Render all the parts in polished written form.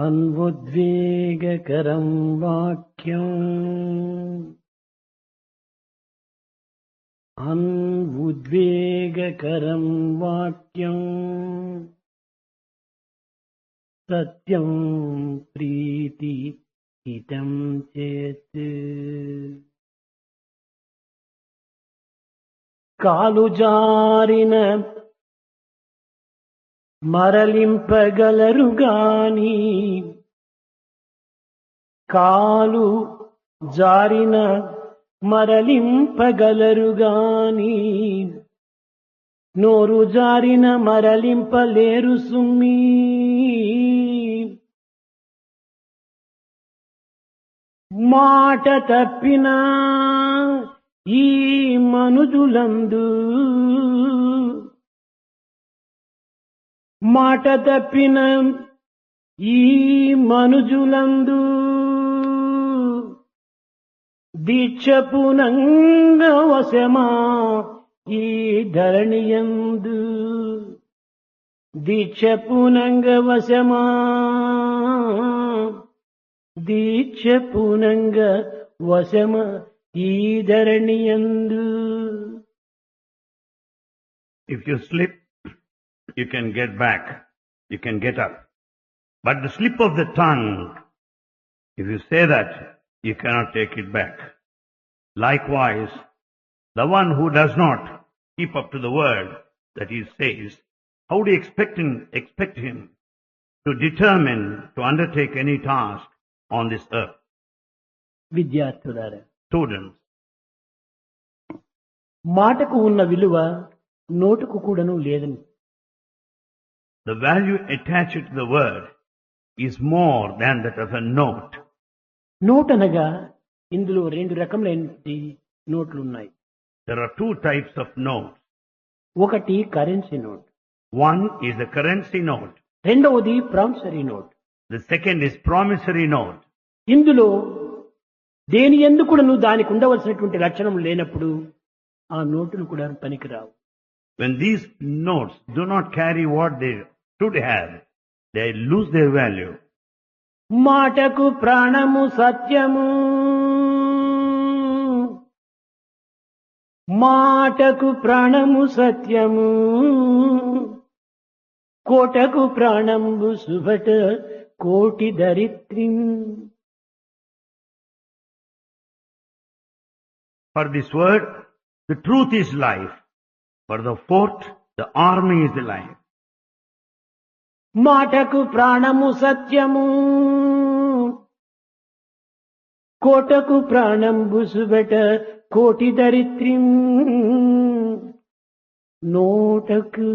అన్వుద్వేగకరం వాక్యం అన్వుద్వేగకరం వాక్యం సత్యం ప్రీతి హితం చేత్ కాలు జారిన మరలింపగలరు గాని కాలు జారిన మరలింపగలరు గాని నోరు జారిన మరలింపలేరు సుమ్మీ మాట తప్పిన ఈ మనుజులందు మాట తప్పిన ఈ మనుజులందు దీక్షపునంగ వశమా ఈ ధరణియందు దీక్షపునంగ వశమా దీక్షపునంగ వశమ ఈ ధరణియందు. If you slip, you can get back, you can get up. But the slip of the tongue, if you say that, you cannot take it back. Likewise, the one who does not keep up to the word that he says, how do you expect him to determine to undertake any task on this earth? విద్యార్థులారా, Students, మాటకు ఉన్న విలువ నోటుకు కూడాను లేదని. the value attached to the word is more than that of a note. Note అనగా ఇందులో రెండు రకములైన నోట్లు ఉన్నాయి. There are two types of notes. ఒకటి currency note, One is a currency note. రెండవది promissory note. The second is promissory note. ఇందులో దేని యందు కూడాను దానికి ఉండవలసినటువంటి లక్షణం లేనప్పుడు ఆ నోటులు కూడా పనికిరావు. When these notes do not carry what they should have, they lose their value. మాటకు ప్రాణము సత్యము, మాటకు ప్రాణము సత్యము, కోటకు ప్రాణంబు సుభట కోటి దరిత్రిం. For this word, the truth is life. For the fort, the army is the life. మాటకు ప్రాణము సత్యము, కోటకు ప్రాణంబు సుభట కోటి దరిత్రిం. నోటకు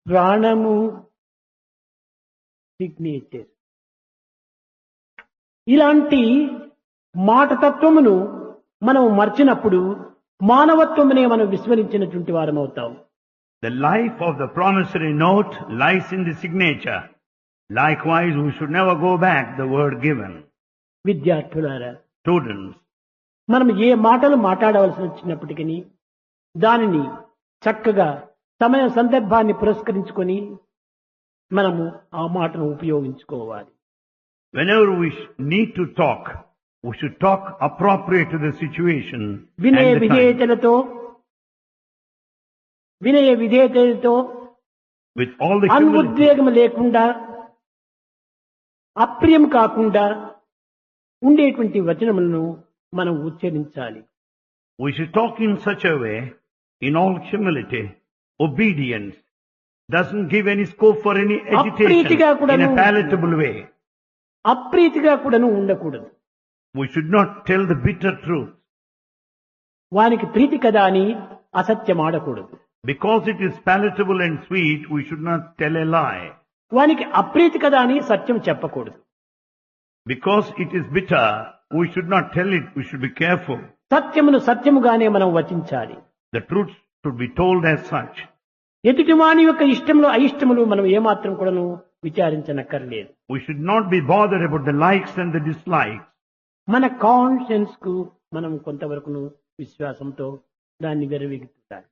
ప్రాణము సిగ్నేచర్. ఇలాంటి మాట తత్వమును మనం మర్చినప్పుడు మానవత్వమునే మనం విస్మరించినటువంటి వారం అవుతాం. The life of the promissory note lies in the signature. Likewise, we should never go back the word given. విద్యార్థులారా, Students, మనం ఏ మాటలు మాట్లాడవలసి వచ్చినప్పటికీ దానిని చక్కగా సమయ సందర్భాన్ని పురస్కరించుకొని మనము ఆ మాటను ఉపయోగించుకోవాలి. whenever we need to talk, we should talk appropriate to the situation వినయ and the time. విధేయతలతో వినయ విధేయతలతో With all the humility, అనుద్వేగం లేకుండా అప్రియం కాకుండా ఉండేటువంటి వచనములను మనం ఉచ్చరించాలి. we should talk in such a way, in all humility, obedience, doesn't give any scope for any agitation అప్రీతిగా in కూడాను a palatable way. అప్రీతిగా కూడాను ఉండకూడదు. We should not tell the bitter truth. వానికి ప్రీతి కదా అని అసత్యం ఆడకూడదు. Because it is palatable and sweet, we should not tell a lie. వానికి అప్రీతి కదా అని సత్యం చెప్పకూడదు. Because it is bitter, we should not tell it, we should be careful. సత్యమును సత్యముగానే మనం వచించాలి. The truth should be told as such. ఎదుటివాని యొక్క ఇష్టములు అయిష్టములు మనం ఏమాత్రం కూడాను విచారించనక్కర్లేదు. We should not be bothered about the likes and the dislikes. మన conscience కు మనం కొంతవరకును విశ్వాసంతో దాన్ని వెరవిగుతారు.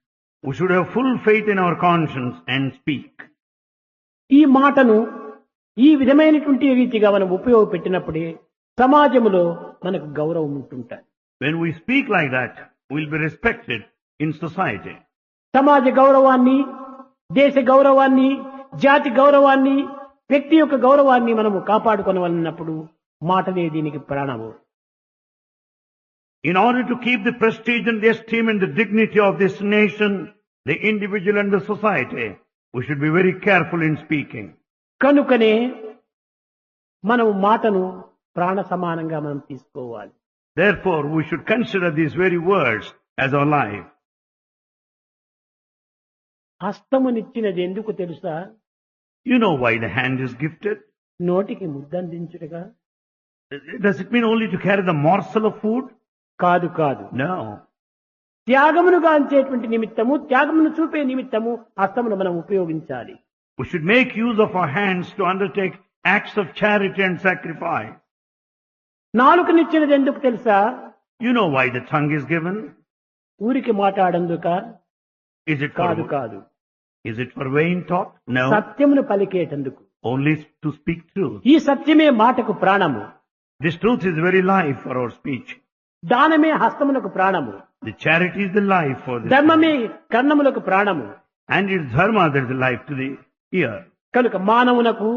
We should have full faith in our conscience and speak. ఈ మాటను ఈ విధమైనటువంటి రీతిగా మనం ఉపయోగపెట్టినప్పుడే సమాజంలో మనకు గౌరవం ఉంటుంటాయి. When we speak like that, we'll be respected in society. సమాజ గౌరవాన్ని, దేశ గౌరవాన్ని, జాతి గౌరవాన్ని, వ్యక్తి యొక్క గౌరవాన్ని మనము కాపాడుకొనవలన్నప్పుడు మాటలే దీనికి ప్రాణము. In order to keep the prestige and the esteem and the dignity of this nation, the individual and the society, we should be very careful in speaking. కనుకనే మనం మాటను ప్రాణ సమానంగా మనం తీసుకోవాలి. Therefore, we should consider these very words as our life. హస్తమునిచ్చినది ఎందుకు తెలుసా? You know why the hand is gifted? నోటికి ముద్దందించుటగా? Does it mean only to carry the morsel of food? కాదు కాదు. No. త్యాగమును గాంచేటువంటి నిమిత్తము, త్యాగమును చూపే నిమిత్తము హస్తమును మనం ఉపయోగించాలి. We should make use of our hands to undertake acts of charity and sacrifice. నాలుకనిచ్చినది ఎందుకు తెలుసా? You know why the tongue is given? ఊరికి మాట్లాడందుక? Is it కాదు for, కాదు. is it for vain talk? No. సత్యమును పలికేటందుకు. Only to speak truth. ఈ సత్యమే మాటకు ప్రాణము. This truth is very life for our speech. దానమే హస్తమునకు ప్రాణము. The charity is the life for this. ధర్మమే కర్ణములకు ప్రాణము. And it's dharma that is the life to the ear. కనుక మానవునకు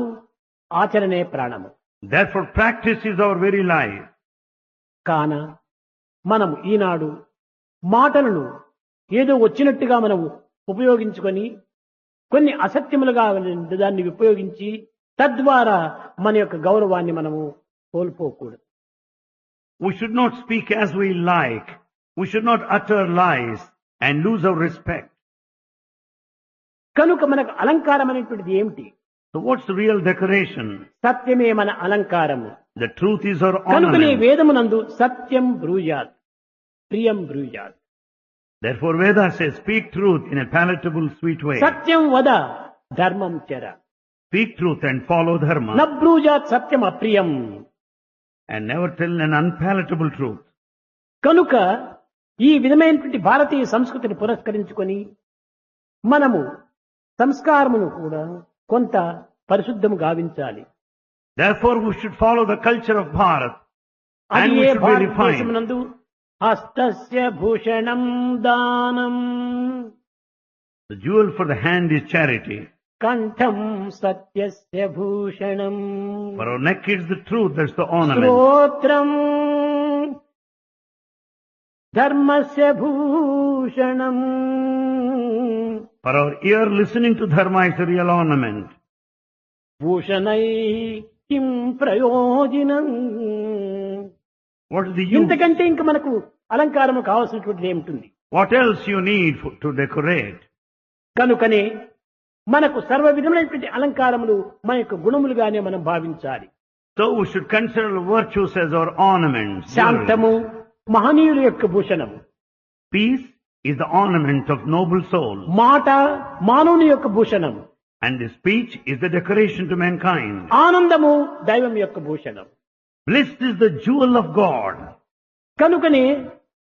ఆచరణే ప్రాణము. Therefore, practice is our very life. కాన మనము ఈనాడు మాటలను ఏదో వచ్చినట్టుగా మనము ఉపయోగించుకొని కొన్ని అసత్యములుగా దాన్ని ఉపయోగించి తద్వారా మన యొక్క గౌరవాన్ని మనము కోల్పోకూడదు. We should not speak as we like. We should not utter lies and lose our respect. కనుక మనకు అలంకారం అనేటువంటిది ఏమిటి? So what's the real decoration? సత్యమే మన అలంకారము. The truth is our కనుకనే ornament. వేదమునందు సత్యం బ్రూయాత్, ప్రియం బ్రూయాత్. Therefore Veda says, speak truth in a palatable, sweet way. సత్యం వద ధర్మం చర. Speak truth and follow dharma. నబ్రూజాత్ Satyam అప్రియం. And never tell an unpalatable truth. కనుక ఈ విధమైనటువంటి భారతీయ సంస్కృతిని పురస్కరించుకొని మనము సంస్కారమును కూడా కొంత పరిశుద్ధము గావించాలి. Therefore we should follow the culture of Bharat. And అది we A should be refined. భారతదేశమునందు హస్తస్య Bhushanam దానం, The jewel for the hand is charity. కంఠం సత్యస్య Bhushanam, For our neck is the truth, that's the ornament. శ్రోత్రం ధర్మస్య Bhushanam. For our ear, listening to dharma is the real ornament. భూషణై కిం ప్రయోజనం. What is the use? ఇంతకంటే ఇంక మనకు అలంకారము కావాల్సినటువంటిది ఏమిటి? What else you need to decorate? కనుకనే మనకు సర్వ విధమైనటువంటి అలంకారములు మన యొక్క గుణములుగానే మనం భావించాలి. So we should consider virtues as our ornaments. శాంతము మహనీయుల యొక్క భూషణము. Peace is the ornament of noble souls. మాట మానవుని యొక్క Bhushanam. And the speech is the decoration to mankind. ఆనందము దైవం యొక్క Bhushanam. Bliss is the jewel of God. కనుకనే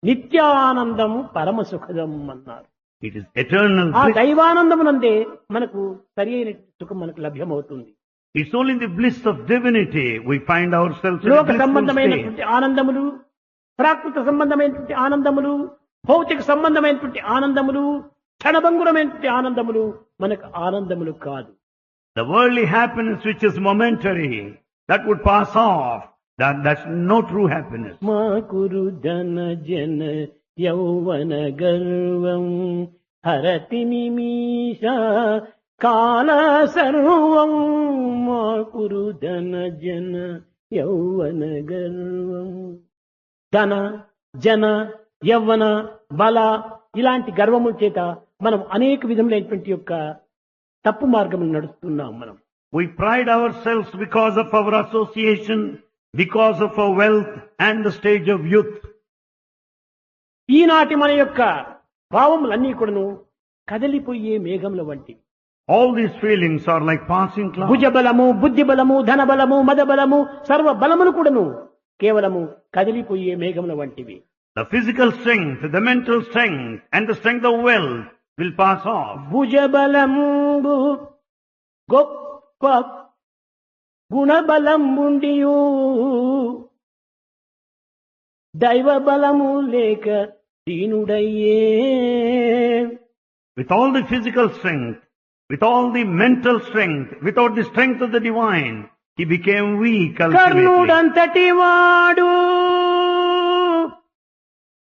నిత్యానందము పరమ సుఖదం అన్నారు. It is eternal ఆ bliss. దైవానందమునందే మనకు సరి అయిన సుఖం మనకు లభ్యమవుతుంది. It's only in the bliss of divinity we find ourselves in a లోక blissful state. సంబంధమైనటువంటి ఆనందములు, ప్రాకృత సంబంధమైనటువంటి ఆనందములు, భౌతిక సంబంధమైనటువంటి ఆనందములు, క్షణభంగురమైనటువంటి ఆనందములు మనకు ఆనందములు కాదు. The worldly happiness which is momentary, that would pass off. That's no true happiness. మా కురు ధన జన యౌవన గర్వం హరతి నిమిష కాల సర్వం. మా కురు ధన జన యౌవన గర్వం. ధన జన యవ్వన బల ఇలాంటి గర్వముల చేత మనం అనేక విధములైనటువంటి యొక్క తప్పు మార్గములు నడుస్తున్నాం. మనం We pride ourselves because of our association, because of our wealth and the stage of youth. ఈనాటి మన యొక్క భావములన్నీ కూడాను కదిలిపోయే మేఘముల వంటివి. All these feelings are like passing clouds. భుజబలము, బుద్ధిబలము, ధనబలము, మదబలము, సర్వ బలములు కూడాను కేవలము కదిలిపోయే మేఘముల వంటివి. The physical strength, the mental strength and the strength of wealth will pass off. భుజబలంబు గొప్ప గుణబలం ఉండియు దైవ బలము లేక దీనుడయ్యే. With all the physical strength, with all the mental strength, without the strength of the divine, he became weak ultimately. కర్ణుడంతటి వాడు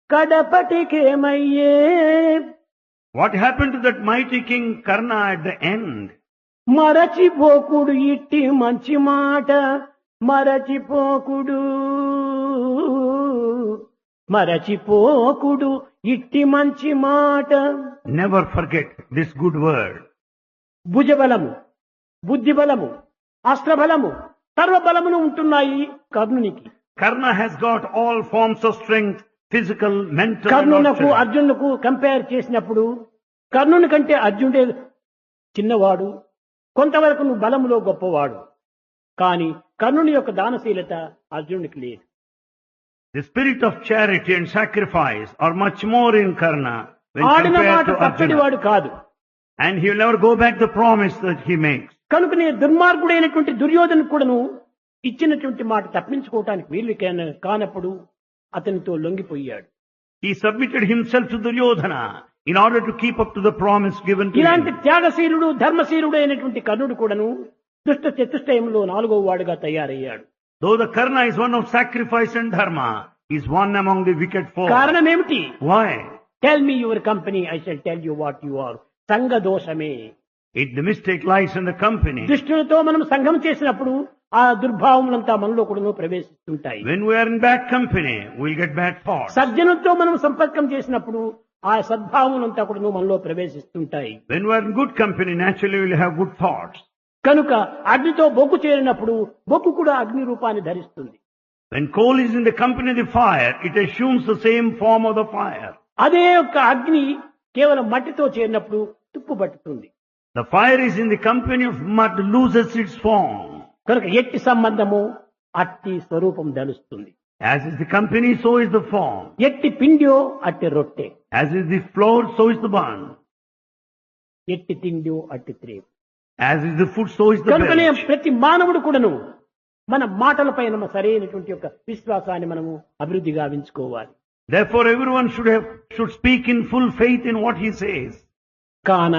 కడపటికేమయ్యే. What happened to that mighty king Karna at the end? మరచిపోకుడు ఇట్టి మంచి మాట, మరచిపోకుడు మరచిపోకుడు ఇట్టి మంచి మాట. Never forget this good word. భుజబలము, బుద్ధిబలము, అస్త్రబలము, సర్వబలమును ఉంటున్నాయి కర్ణునికి. Karna has got all forms of strength, physical, mental, and కర్ణునకు nurturing. అర్జునుకు కంపేర్ చేసినప్పుడు కర్ణుని కంటే అర్జునుడే చిన్నవాడు, కొంతవరకు నువ్వు బలములో గొప్పవాడు. కానీ కర్ణుని యొక్క దానశీలత అర్జునుడికి లేదు. The spirit of charity and sacrifice are much more in Karna when ఆడిన మాట compared to Arjuna. తప్పటివాడు కాదు. And he will never go back the promise that he makes. కనుకనే దుర్మార్గుడైనటువంటి దుర్యోధను కూడాను ఇచ్చినటువంటి మాట తప్పించుకోవటానికి వీలు కానప్పుడు అతనితో లొంగిపోయాడు. He submitted himself to Duryodhana in order to keep up to the promise given to ఇలాంటి him. త్యాగశీలుడు ధర్మశీలుడు అయినటువంటి కర్ణుడు కూడాను దుష్ట చతుష్టయంలో 4వ వాడుగా తయారయ్యాడు. Though the Karna is one of sacrifice and dharma, he is one among the wicked four. కారణం ఏమిటి? Why? Tell me your company, I shall tell you what you are. సంఘ దోషమే. The mistake lies in the company. దుష్టులతో మనం సంఘం చేసినప్పుడు ఆ దుర్భావములంతా మనలో కూడా ప్రవేశిస్తుంటాయి. When we are in bad company, we'll get bad thoughts. సజ్జనులతో మనం సంపర్కం చేసినప్పుడు ఆ సద్భావములంతా కూడా మనలో ప్రవేశిస్తుంటాయి. When we are in good company, naturally we'll have good thoughts. కనుక అగ్నితో బొగ్గు చేరినప్పుడు బొగ్గు కూడా అగ్ని రూపాన్ని ధరిస్తుంది. When coal is in the company of the fire, it assumes the same form of the fire. అదే యొక్క అగ్ని కేవలం మట్టితో చేరినప్పుడు తుప్పు పట్టుతుంది. The fire is in the company of mud, loses its form. కనుక ఎట్టి సంబంధము అట్టి స్వరూపం ధరిస్తుంది. As is the company, so is the form. ఎట్టి పిండియో అట్టి రొట్టె, As is the flour, so is the bun. ఎట్టి తిండియో అట్టి త్రేపు. As is the food, so is the కనుకనే beverage. ప్రతి మానవుడు కూడాను మన మాటలపై సరైనటువంటి యొక్క విశ్వాసాన్ని మనము అభివృద్ధి గావించుకోవాలి. Therefore, everyone should speak in full faith in what he says. కాన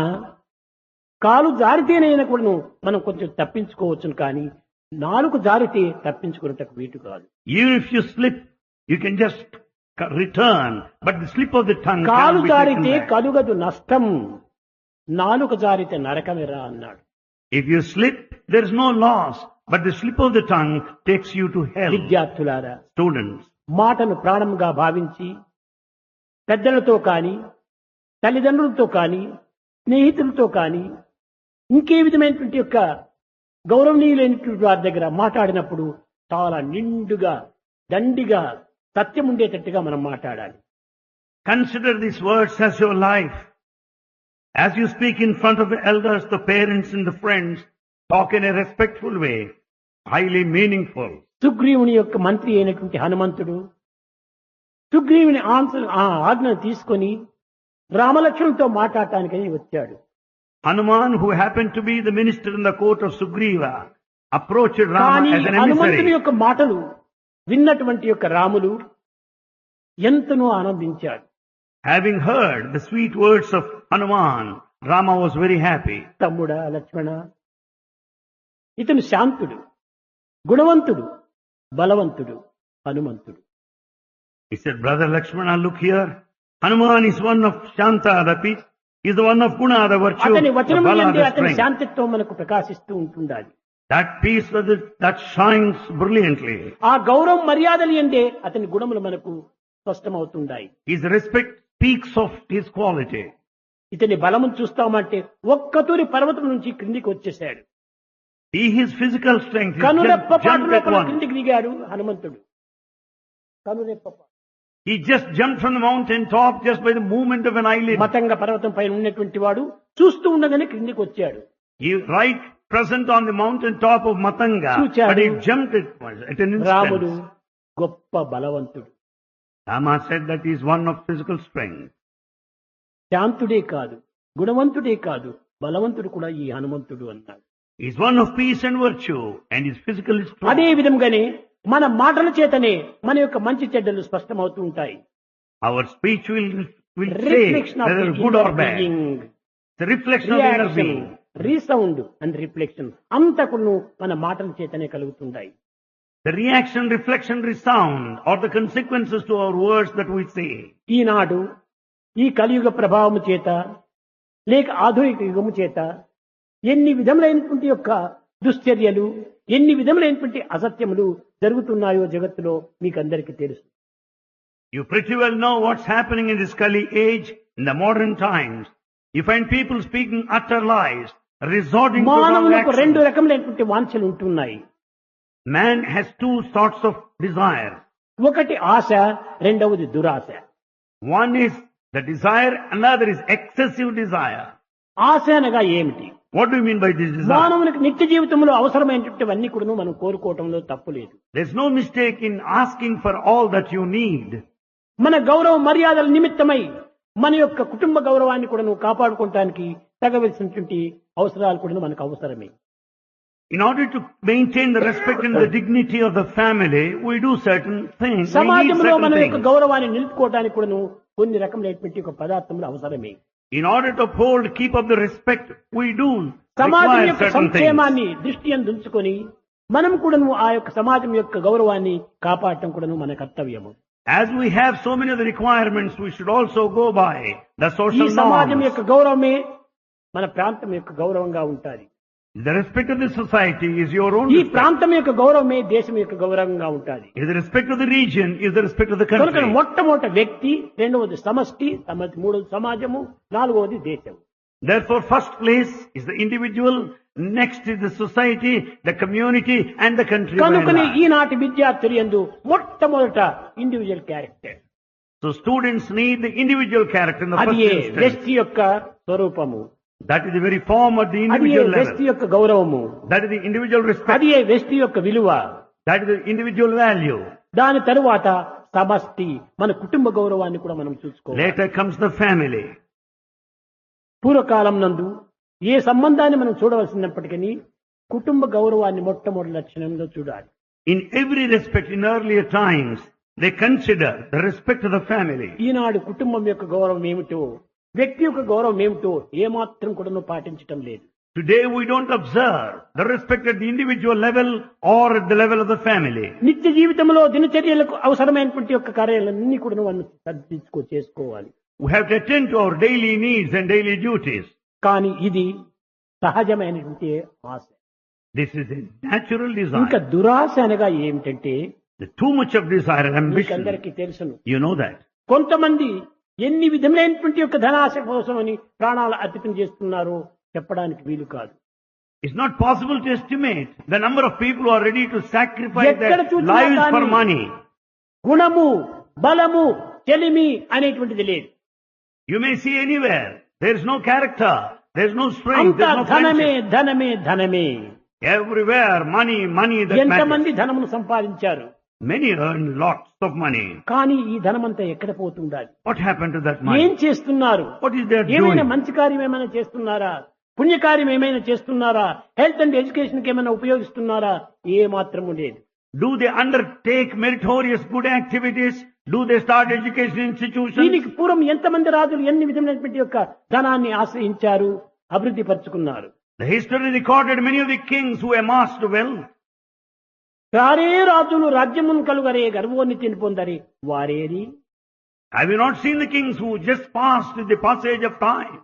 కాలు జారితేనైనా కూడాను మనం కొంచెం తప్పించుకోవచ్చును, కానీ నాలుగు జారితే తప్పించుకున్నట్టు వీటు కాదు. Even if you slip, you can just return, but the slip of the tongue కాలు cannot be జారితే taken back. కలుగదు నష్టం, నాలుగు జారితే నరకమేరా అన్నాడు. If you slip, there is no loss, but the slip of the tongue takes you to hell. విద్యార్థులారా, Students, మాటను ప్రాణంగా భావించి పెద్దలతో కానీ, తల్లిదండ్రులతో కానీ, స్నేహితులతో కానీ, ఇంకే విధమైనటువంటి యొక్క గౌరవనీయులైనటువంటి వారి దగ్గర మాట్లాడినప్పుడు చాలా నిండుగా దండిగా సత్యం ఉండేటట్టుగా మనం మాట్లాడాలి. consider these words as your life. As you speak in front of the elders, the parents and the friends, talk in a respectful way, highly meaningful. సుగ్రీవుని యొక్క మంత్రి అయినటువంటి హనుమంతుడు సుగ్రీవుని ఆజ్ఞను తీసుకొని రామలక్ష్మణులతో మాట్లాడటానికని వచ్చాడు. Hanuman, who happened to be the minister in the court of Sugriva, approached Rama కానీ as an హనుమంతుని emissary. యొక్క మాటలు విన్నటువంటి యొక్క రాములు ఎంతనో ఆనందించాడు. Having heard the sweet words of Hanuman, Rama was very happy. తమ్ముడా లక్ష్మణ, ఇతను శాంతుడు, గుణవంతుడు, బలవంతుడు, హనుమంతుడు. He said, Brother Lakshmana, look here. Hanuman is one of Shanta, the peace. He is the one of Guna, the virtue, అతని the వచనములు Bala, యందే the అతని strength. శాంతిత్వం మనకు ప్రకాశిస్తూ ఉంటుండాలి. That peace that shines brilliantly. ఆ గౌరవం మర్యాదలు యందే అతని గుణములు మనకు స్పష్టమవుతుండాయి. His respect speaks of his quality. ఇతని బలమును చూస్తామంటే ఒక్కతూరి పర్వతం నుంచి క్రిందికి వచ్చేశాడు. His physical strength, he కనురెప్ప jumped పాటు at లోపల once. క్రిందికి దిగాడు హనుమంతుడు. కనురెప్ప పాటు. He just jumped from the mountain top just by the movement of an eyelid. Matanga పర్వతం పైన ఉన్నటువంటి వాడు చూస్తూ ఉండగానే క్రిందికి వచ్చాడు. He right present on the mountain top of Matanga, చూచాడు. but he jumped at once, at an రాముడు instant. గొప్ప బలవంతుడు, Rama said that he is one of physical strength. శాంతుడే కాదు, గుణవంతుడే కాదు, బలవంతుడు కూడా ఈ హనుమంతుడు అన్నాడు. He is one of peace and virtue, and is physically అదే strong. విధంగానే మన మాటల చేతనే మన యొక్క మంచి చెడ్డలు స్పష్టమవుతూ ఉంటాయి. Our speech will say reflection of whether the good or inner bad. Being, The reflection of the inner reaction, being. Resound and reflection అంతకును మన మాటల చేతనే కలుగుతుంటాయి. The reaction, reflection, resound are the consequences to our words that we say. ఈనాడు ఈ కలియుగ ప్రభావము చేత లేక ఆధునిక యుగము చేత ఎన్ని విధములైనటువంటి యొక్క దుశ్చర్యలు, ఎన్ని విధములైనటువంటి అసత్యములు జరుగుతున్నాయో జగత్తులో మీకు అందరికీ తెలుసు. You pretty well know what's happening in this Kali age, in the modern times. You find people speaking utter lies, resorting to wrong మానవులకు రెండు actions. రకములైనటువంటి వాంఛలు ఉంటున్నాయి. Man has two sorts of desire. ఒకటి ఆశ, రెండవది దురాశ. One is the desire, another is excessive desire. ఆశ అనగా ఏమిటి? What do you mean by this desire? మానవునికి నిత్య జీవితంలో అవసరమైనటువంటివన్నీ కూడా మనం కోరుకోవటంలో తప్పు లేదు. There's no mistake in asking for all that you need. మన గౌరవ మర్యాదల నిమిత్తమై మన యొక్క కుటుంబ గౌరవాన్ని కూడా కాపాడుకోవటానికి తగవలసినటువంటి అవసరాలు కూడా మనకు అవసరమే. In order to maintain the respect and the dignity of the family, we do certain things. We need సమాజంలో మన certain యొక్క things. గౌరవాన్ని నిలుపుకోవడానికి కూడా కొన్ని రకములైనటువంటి ఒక పదార్థములు అవసరమే. In order to uphold, keep up the respect, we do సమాజం require యొక్క certain things. సంక్షేమాన్ని దృష్టి ఉంచుకొని మనం కూడా ఆ యొక్క సమాజం యొక్క గౌరవాన్ని కాపాడటం కూడా మన కర్తవ్యము. As we have so many of the requirements, we should also go by the ఈ social సమాజం norms. యొక్క గౌరవమే మన ప్రాంతం యొక్క గౌరవంగా ఉంటాది. The respect of the society is your own ఈ respect. ప్రాంతం యొక్క గౌరవమే దేశం యొక్క గౌరవంగా ఉంటాది. Is the respect of the region, is the respect of the కనుక country. మొట్టమొదటి వ్యక్తి, రెండవది సమష్టి, మూడవది సమాజము, నాలుగవది దేశం. Therefore, first place is the individual, next is the society, the community, and the country. by and కనుకని large. ఈనాటి విద్యార్థులు యందు మొట్టమొదట individual character, So students need the individual character in the అది first instance. వ్యక్తి యొక్క స్వరూపము, That is the very form of the అది individual వ్యక్తి level. యొక్క గౌరవము, That is the individual respect. అది వ్యక్తి యొక్క విలువ. That is the individual value. దాని తరువాత సమష్టి, మన కుటుంబ గౌరవాన్ని కూడా మనం చూసుకోవాలి. Later comes the family. పూర్వకాలం నందు ఏ సంబంధాన్ని మనం చూడవలసినప్పటికీ కుటుంబ గౌరవాన్ని మొట్టమొదటి లక్షణంలో చూడాలి. In every respect, in earlier times, they consider the respect of the family. ఈనాడు కుటుంబం యొక్క గౌరవం ఏమిటో, వ్యక్తి యొక్క గౌరవం ఏమిటో ఏమాత్రం కూడా పాటించటం లేదు. Today we don't observe the respect at the individual level or at the level of the family. నిత్య జీవితంలో దినచర్యలకు అవసరమైనటువంటి యొక్క కార్యాలన్నీ కూడా మనం చేసుకోవాలి. We have to attend to our daily needs and daily duties. కానీ ఇది సహజమైనటువంటి ఆశ. This is a natural ఇంకా desire. దురాశ అనగా ఏమిటంటే The too much of desire and ambition. మీకందరికీ తెలుసును. You know that. కొంతమంది ఎన్ని విధములైనటువంటి యొక్క ధనాశ కోసమని ప్రాణాలు అర్పితం చేస్తున్నారో చెప్పడానికి వీలు కాదు. It's not possible to estimate the number of people who are ready to sacrifice ఎక్కడ their చూసినా lives for కానీ money. గుణము, బలము, చెలిమి అనేటువంటిది లేదు. You may see anywhere. There's no character. There's no strength. అంతా There's no ధనమే friendship. ధనమే ధనమే. Everywhere, money, money that matters. ఎంతమంది ధనమును సంపాదించారు, Many earn lots of money. కానీ ఈ ధనమంతా ఎక్కడ పోతుండాలి? What happened to that ఏం money? చేస్తున్నారు? What is they ఏమైనా doing? మంచి కార్యం ఏమైనా చేస్తున్నారా? పుణ్యకార్యం ఏమైనా చేస్తున్నారా? హెల్త్ అండ్ ఎడ్యుకేషన్ కి ఏమైనా ఉపయోగిస్తున్నారా? ఏ మాత్రము లేదు. Do they undertake meritorious good activities? Do they start education institutions? దీనికి పూర్వం ఎంతమంది రాజులు ఎన్ని విధమైనటువంటి యొక్క ధనాన్ని ఆశ్రయించారు, అభివృద్ధి పరుచుకున్నారు. The history recorded many of the kings who amassed wealth. వారే రాజులు రాజ్యమును కలుగరే గర్వోన్నతిని పొందరి వారేరి. Have you not seen the kings who just passed with the passage of time?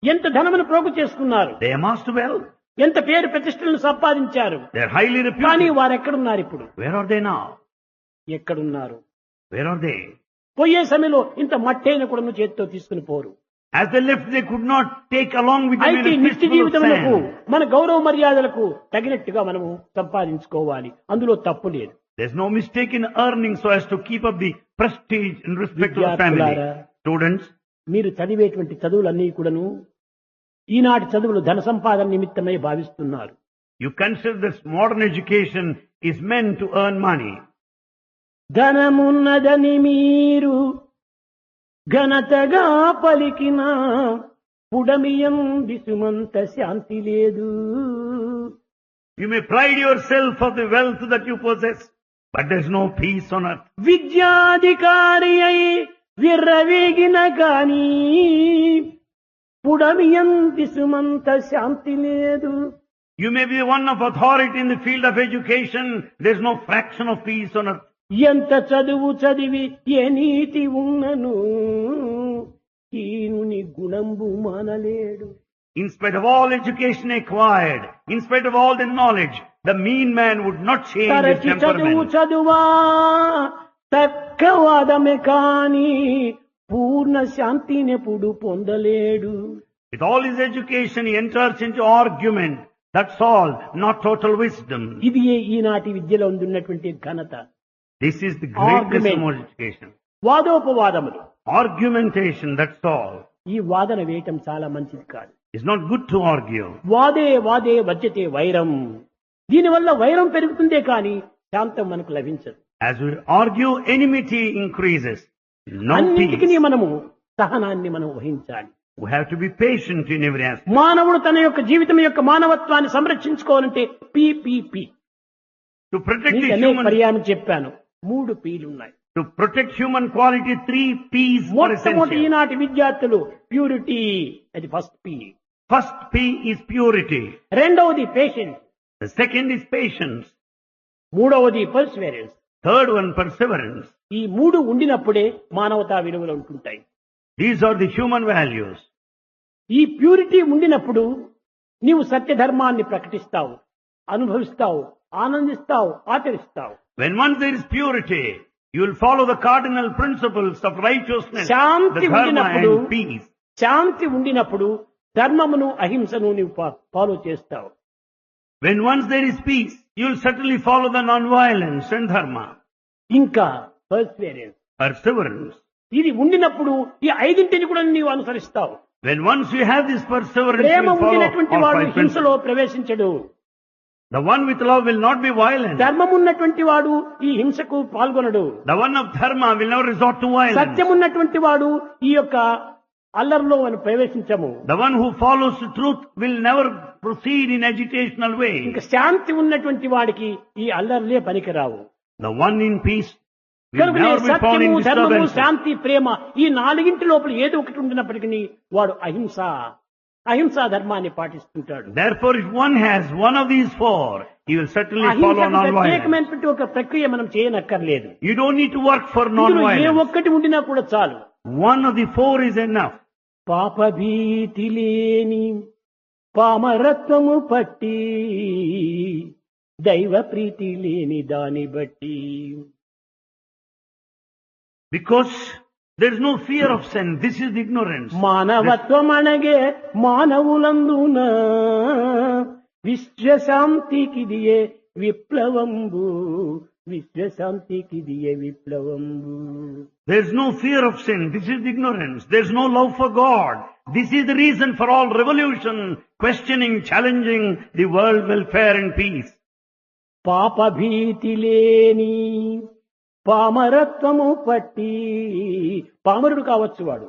ఎంత ధనమును ప్రోగు చేసుకున్నారు, They amassed wealth. ఎంత పేరు ప్రతిష్టలను సంపాదించారు. They are highly కానీ reputed. వారు ఎక్కడున్నారు ఇప్పుడు? Where are they now? ఎక్కడున్నారు? Where are they? పోయే సమయంలో ఇంత మట్టైన కూడా చేతితో తీసుకుని పోరు. As they left, they could not take along with them అయితే in a నిత్య fistful of జీవితములకు sand. మన గౌరవ మర్యాదలకు తగినట్టుగా మనము సంపాదించుకోవాలి. అందులో తప్పు లేదు. There's no mistake in earning so as to keep up the prestige and respect of the family. విద్యార్థులారా, Students, మీరు చదివేటువంటి చదువులన్నీ కూడాను ఈనాటి చదువులు ధన సంపాదన నిమిత్తమై భావిస్తున్నారు. you consider this modern education is meant to earn money. ధనమున్నదని మీరు ఘనతగా పలికిన పుడమియం విసుమంత శాంతి లేదు. You may pride yourself of the wealth that you possess, but there's no peace on earth. విద్యాధికారి అయి విర్రవీగిన గాని పుడమియంతి సుమంత శాంతి లేదు. You may be one of authority in the field of education, there's no fraction of peace on earth. ఎంత చదువు చదివి ఏ నీతి ఉన్నను హీనుని గుణంబు మానలేడు. In spite of all education acquired, in spite of all the knowledge, the mean man would not change his తరచి చదువు temperament. చదువా తక్కవాదమే కాని పూర్ణ శాంతినెప్పుడు పొందలేడు. With all his education, he enters into argument. That's all, not total wisdom. ఇది ఈనాటి విద్యలో ఉన్నటువంటి ఘనత. This is the greatness Argument. of modern education. వాదోపవాదములు. Argumentation, that's all. ఈ వాదన వేయటం చాలా మంచిది కాదు. It's not good to argue. వాదే వాదే వజ్యతే వైరం. దీనివల్ల వైరం పెరుగుతుందే కానీ శాంతం మనకు లభించదు. As we argue, enmity increases. No అన్నింటికి peace. మనము సహనాన్ని మనం వహించాలి. We have to be patient in every aspect. మానవుడు తన యొక్క జీవితం యొక్క మానవత్వాన్ని సంరక్షించుకోవాలంటే పి. To protect the నీకు అనేక human, పర్యాయం చెప్పాను. 3 పీలున్నాయి. to protect human quality, 3 P's are మొట్టమొదటి essential. ఈనాటి విద్యార్థులు ప్యూరిటీ, అది first P. First P is purity. రెండవది patience, The second is patience. మూడవది పర్సివరెన్స్. Third one, perseverance. ఈ 3 ఉండినప్పుడే మానవతా విలువలు ఉంటుంటాయి. These are the human values. ఈ ప్యూరిటీ ఉండినప్పుడు నీవు సత్యధర్మాన్ని ప్రకటిస్తావు, అనుభవిస్తావు, ఆనందిస్తావు, ఆచరిస్తావు. When once there is purity, you will follow the cardinal principles of righteousness, Shanti the dharma ఉండినప్పుడు and peace. శాంతి ఉండినప్పుడు ధర్మమును అహింసను నీవు ఫాలో చేస్తావు. When once there is peace, you will certainly follow the non-violence and dharma. ఇంకా Perseverance, Perseverance. ఇది ఉండినప్పుడు ఈ 5 కూడా నీవు అనుసరిస్తావు. When once you have this perseverance, you Prema will follow ఉండినటువంటి all వాడు 5 హింసలో principles. ప్రవేశించడు. The one with love will not be violent. ధర్మం ఉన్నటువంటి వాడు ఈ హింసకు పాల్గొనడు. The one of dharma will never resort to violence. సత్యం ఉన్నటువంటి వాడు ఈ యొక్క అల్లరిలో మనం ప్రవేశించము. The one who follows the truth will never proceed in agitational way. ఇంకా శాంతి ఉన్నటువంటి వాడికి ఈ అల్లర్లే పనికిరావు. The one in peace will కనుకనే never be found in సత్యము, ధర్మము, disturbance. శాంతి, ప్రేమ ఈ 4 లోపల ఏదో ఒకటి ఉండినప్పటికీ వాడు అహింసా ధర్మాన్ని పాటిస్తుంటాడు. Therefore, if one has one of these 4, he will certainly follow అహింసకు non-violence. ప్రత్యేకమైనటువంటి ఒక ప్రక్రియ మనం చేయనక్కర్లేదు. You don't need to work for ఇందులో ఏ non-violence. ఒక్కటి ఉండినా కూడా చాలు. One of the 4 is enough. పాపభీతి లేని పామరత్వము పట్టి దైవ ప్రీతి లేని దాని బట్టి. Because there is no fear of sin. This is the ignorance. మానవత్వం అనగే మానవులందున విశ్వశాంతికిదియే విప్లవంబు, విశ్వశాంతికిదియే విప్లవంబు. There is no fear of sin. This is the ignorance. There is no love for God. This is the reason for all revolution, questioning, challenging the world welfare and peace. పాపభీతి లేని పామరత్వము పట్టి, పామరుడు కావచ్చు వాడు,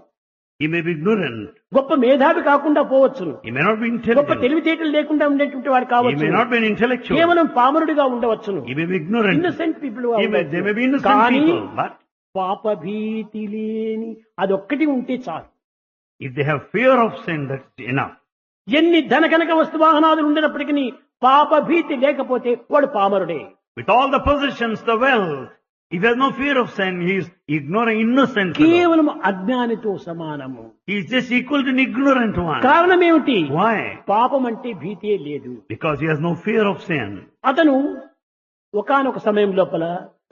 He may be ignorant. గొప్ప మేధావి కాకుండా పోవచ్చును, He may not be గొప్ప intelligent. తెలివితేటలు లేకుండా ఉండేటువంటి వాడు He కావచ్చు, may not be an intellectual. కేవలం పామరుడిగా ఉండవచ్చును, He may be ignorant. Innocent people They may be innocent కానీ people. But పాపభీతి లేని అదొక్కటి ఉంటే చాలు. if they have fear of sin, that's enough. ఎన్ని ధనకనక వస్తు వాహనాలు ఉండినప్పటికీ పాపభీతి లేకపోతే వాడు పామరుడే. With all the possessions, the wealth, if he has no fear of sin, he is ignorant, innocent fellow. కేవలం అజ్ఞానితో సమానము. He is just equal to an ignorant one. కారణం ఏమిటి? Why? పాపం అంటే భీతే లేదు. Because he has no fear of sin. అతను ఒకానొక సమయం లోపల